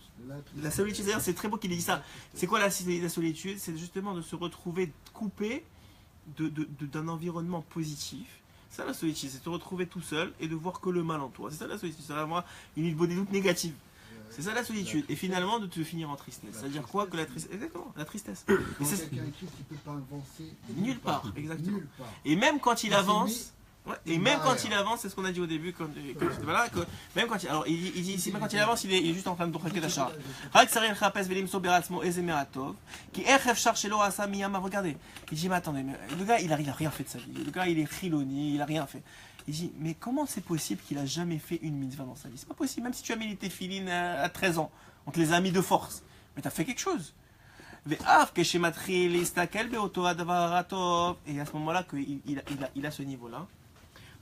La solitude, d'ailleurs, c'est très beau qu'il ait dit ça. C'est quoi la solitude? C'est justement de se retrouver coupé d'un environnement positif. C'est ça la solitude, c'est de te retrouver tout seul et de voir que le mal en toi. C'est ça la solitude, c'est vraiment une bonne doute négative. C'est ça la solitude. Et finalement de te finir en tristesse. C'est-à-dire quoi? Que la tristesse. Exactement, la tristesse. Quand quelqu'un est triste, il ne peut pas avancer nulle part, exactement. Nulle part. Et même quand il avance. Ouais, et même quand il avance, c'est ce qu'on a dit au début, voilà, même quand il, alors il dit ici, même quand il avance, il est juste en train de faire que d'achat. Regardez, il dit mais attendez, mais le gars il a rien fait de sa vie, le gars il est chiloni, il a rien fait. Il dit mais comment c'est possible qu'il a jamais fait une mitzvah dans sa vie? C'est pas possible, même si tu as mis tes filines à 13 ans, on te les a mis de force, mais tu as fait quelque chose. Et à ce moment-là qu'il a ce niveau-là.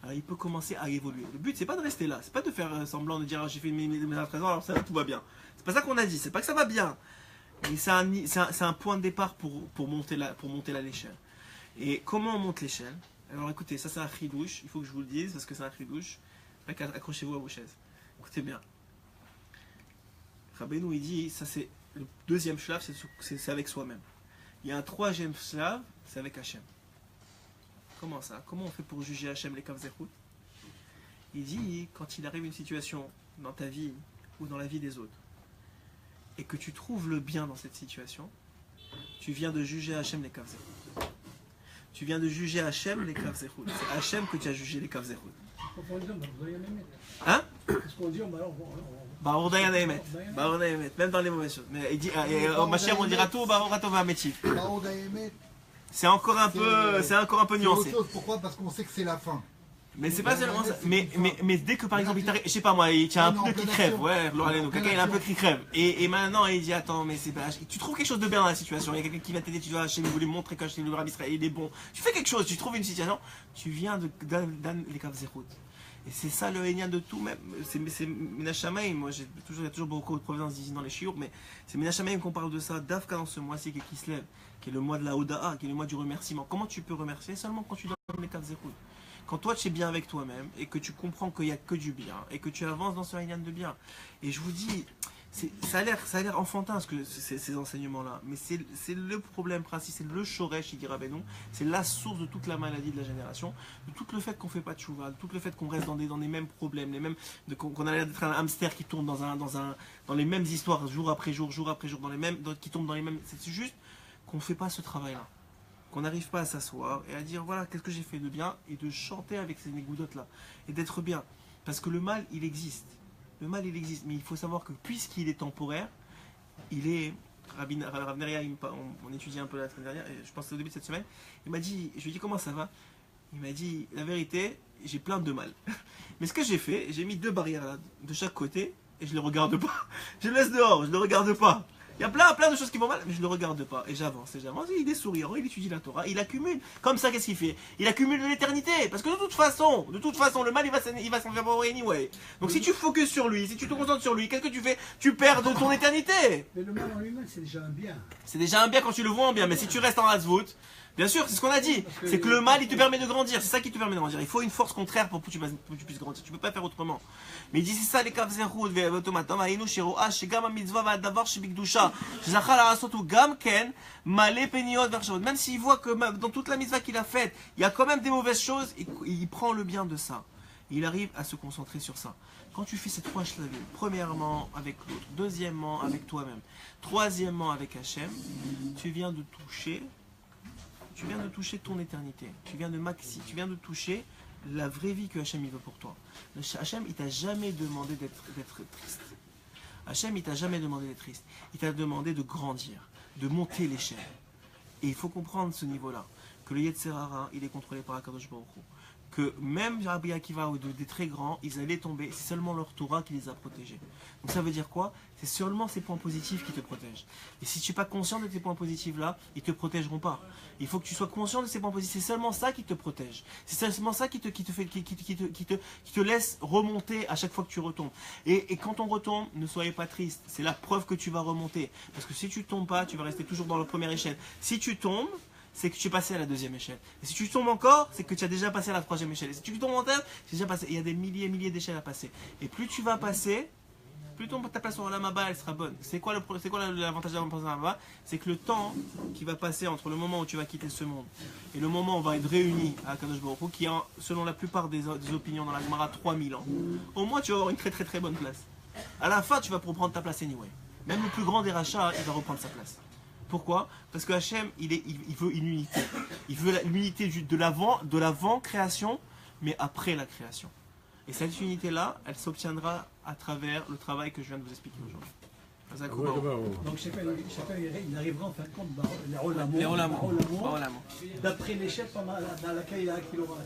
Alors, il peut commencer à évoluer. Le but, c'est pas de rester là. C'est pas de faire semblant de dire j'ai fait mes à 13 ans, alors ça tout va bien. C'est pas ça qu'on a dit. C'est pas que ça va bien. Mais c'est un point de départ pour monter l'échelle. Et comment on monte l'échelle? Alors écoutez, ça c'est un chidouche. Il faut que je vous le dise parce que c'est un chidouche. Accrochez-vous à vos chaises. Écoutez bien. Rabbeinu il dit, ça c'est le deuxième shlav, c'est avec soi-même. Il y a un troisième shlav, c'est avec Hachem. Comment ça? Comment on fait pour juger Hachem les kavzerhout? Il dit, quand il arrive une situation dans ta vie ou dans la vie des autres, et que tu trouves le bien dans cette situation, tu viens de juger Hachem les kavzerhout. Tu viens de juger Hachem les kavzerhout. C'est Hachem que tu as jugé les kavzerhout. Hein? Qu'est-ce qu'on dit? Baruch Dayan Haemet. Même dans les mauvaises choses. Mais il dit, au Mashiach on dira tout, Baruch Atov HaMetiv. C'est encore un peu nuancé. Pourquoi? Parce qu'on sait que c'est la fin. Mais c'est pas seulement ça. Mais dès que par exemple, il t'arrive, je sais pas moi, il y a un pneu qui crève, ouais, quelqu'un il a un pneu qui crève. Et maintenant il dit attends, mais c'est pas. Tu trouves quelque chose de bien dans la situation. Il y a quelqu'un qui vient t'aider, tu dois acheter, vous voulez montrer qu'acheter le Rabbi Israël il est bon. Tu fais quelque chose, tu trouves une situation, tu viens de les kavzerhout. Et c'est ça le hénian de tout, même. C'est Minashamaim. Moi, il y a toujours beaucoup de providences ici dans les chiours, mais c'est Minashamaim qu'on parle de ça. Dafka dans ce mois-ci qui se lève, qui est le mois de la Oda'a, qui est le mois du remerciement. Comment tu peux remercier? Seulement quand tu donnes les kavzerhout. Quand toi tu es bien avec toi-même et que tu comprends qu'il n'y a que du bien et que tu avances dans ce hénian de bien. Et je vous dis, ça a l'air enfantin ces enseignements-là, mais c'est le problème principal, c'est le shoresh, il dira Benou, c'est la source de toute la maladie de la génération, de tout le fait qu'on ne fait pas de chouva, de tout le fait qu'on reste dans les mêmes problèmes, qu'on a l'air d'être un hamster qui tombe dans les mêmes histoires jour après jour, qui tombe dans les mêmes. C'est juste qu'on ne fait pas ce travail-là. Qu'on n'arrive pas à s'asseoir et à dire voilà, qu'est-ce que j'ai fait de bien et de chanter avec ces négoudotes-là et d'être bien. Parce que le mal, il existe. Le mal, il existe. Mais il faut savoir que puisqu'il est temporaire, il est. Rav Neria, on étudiait un peu la semaine dernière, et je pense que c'est au début de cette semaine. Il m'a dit, je lui ai dit comment ça va? Il m'a dit la vérité, j'ai plein de mal. Mais ce que j'ai fait, j'ai mis 2 barrières là, de chaque côté et je les regarde pas. Je le laisse dehors, je le regarde pas. Il y a plein de choses qui vont mal, mais je ne le regarde pas. Et j'avance, et j'avance. Il est souriant, il étudie la Torah, il accumule. Comme ça, qu'est-ce qu'il fait? Il accumule de l'éternité. Parce que de toute façon, le mal, il va s'en faire anyway. Donc si tu focuses sur lui, si tu te concentres sur lui, qu'est-ce que tu fais? Tu perds de ton éternité. Mais le mal en lui-même, c'est déjà un bien. C'est déjà un bien quand tu le vois en bien. Mais si tu restes en Hazvout, bien sûr, c'est ce qu'on a dit. C'est que le mal, il te permet de grandir. C'est ça qui te permet de grandir. Il faut une force contraire pour que tu puisses grandir. Tu ne peux pas faire autrement. Mais il dit, c'est ça les kaf zerhoud, ve'automatam, haïnou shiroah, shegam ha-mitzvah va'adavar shebikdusha, shezachar ha'asotu gam ken, malé peniot vershavot. Même s'il voit que dans toute la mitzvah qu'il a faite, il y a quand même des mauvaises choses, il prend le bien de ça. Il arrive à se concentrer sur ça. Quand tu fais ces 3 shlavim, premièrement avec l'autre, deuxièmement avec toi-même, troisièmement avec Hachem, tu viens de toucher ton éternité. Tu viens de toucher la vraie vie que Hachem il veut pour toi. Hachem, il t'a jamais demandé d'être triste. Hachem, il t'a jamais demandé d'être triste. Il t'a demandé de grandir, de monter l'échelle. Et il faut comprendre ce niveau-là. Que le Yetzer Hara, il est contrôlé par Akadosh Baruch Hu. Que même Rabbi Akiva ou des très grands, ils allaient tomber. C'est seulement leur Torah qui les a protégés. Donc ça veut dire quoi? C'est seulement ces points positifs qui te protègent. Et si tu n'es pas conscient de ces points positifs-là, ils ne te protégeront pas. Il faut que tu sois conscient de ces points positifs. C'est seulement ça qui te protège. C'est seulement ça qui te laisse remonter à chaque fois que tu retombes. Et quand on retombe, ne soyez pas triste. C'est la preuve que tu vas remonter. Parce que si tu ne tombes pas, tu vas rester toujours dans la première échelle. Si tu tombes, c'est que tu es passé à la 2e échelle. Et si tu tombes encore, c'est que tu as déjà passé à la 3e échelle. Et si tu tombes en terre, c'est déjà passé. Il y a des milliers et milliers d'échelles à passer. Et plus tu vas passer, plus ta place au Olam Haba, elle sera bonne. C'est quoi l'avantage d'avoir passé au Olam Haba? C'est que le temps qui va passer entre le moment où tu vas quitter ce monde et le moment où on va être réunis à Kadosh Baruch Hu, qui est selon la plupart des opinions dans la Gemara 3000 ans, au moins tu vas avoir une très très très bonne place. À la fin, tu vas reprendre ta place anyway. Même le plus grand des rachats, il va reprendre sa place. Pourquoi? Parce que Hachem, il veut une unité. Il veut l'unité de l'avant-création, mais après la création. Et cette unité-là, elle s'obtiendra à travers le travail que je viens de vous expliquer aujourd'hui. Donc chacun il arrivera en fin de compte dans les Olamot, d'après l'échelle dans laquelle il a un kilomètre.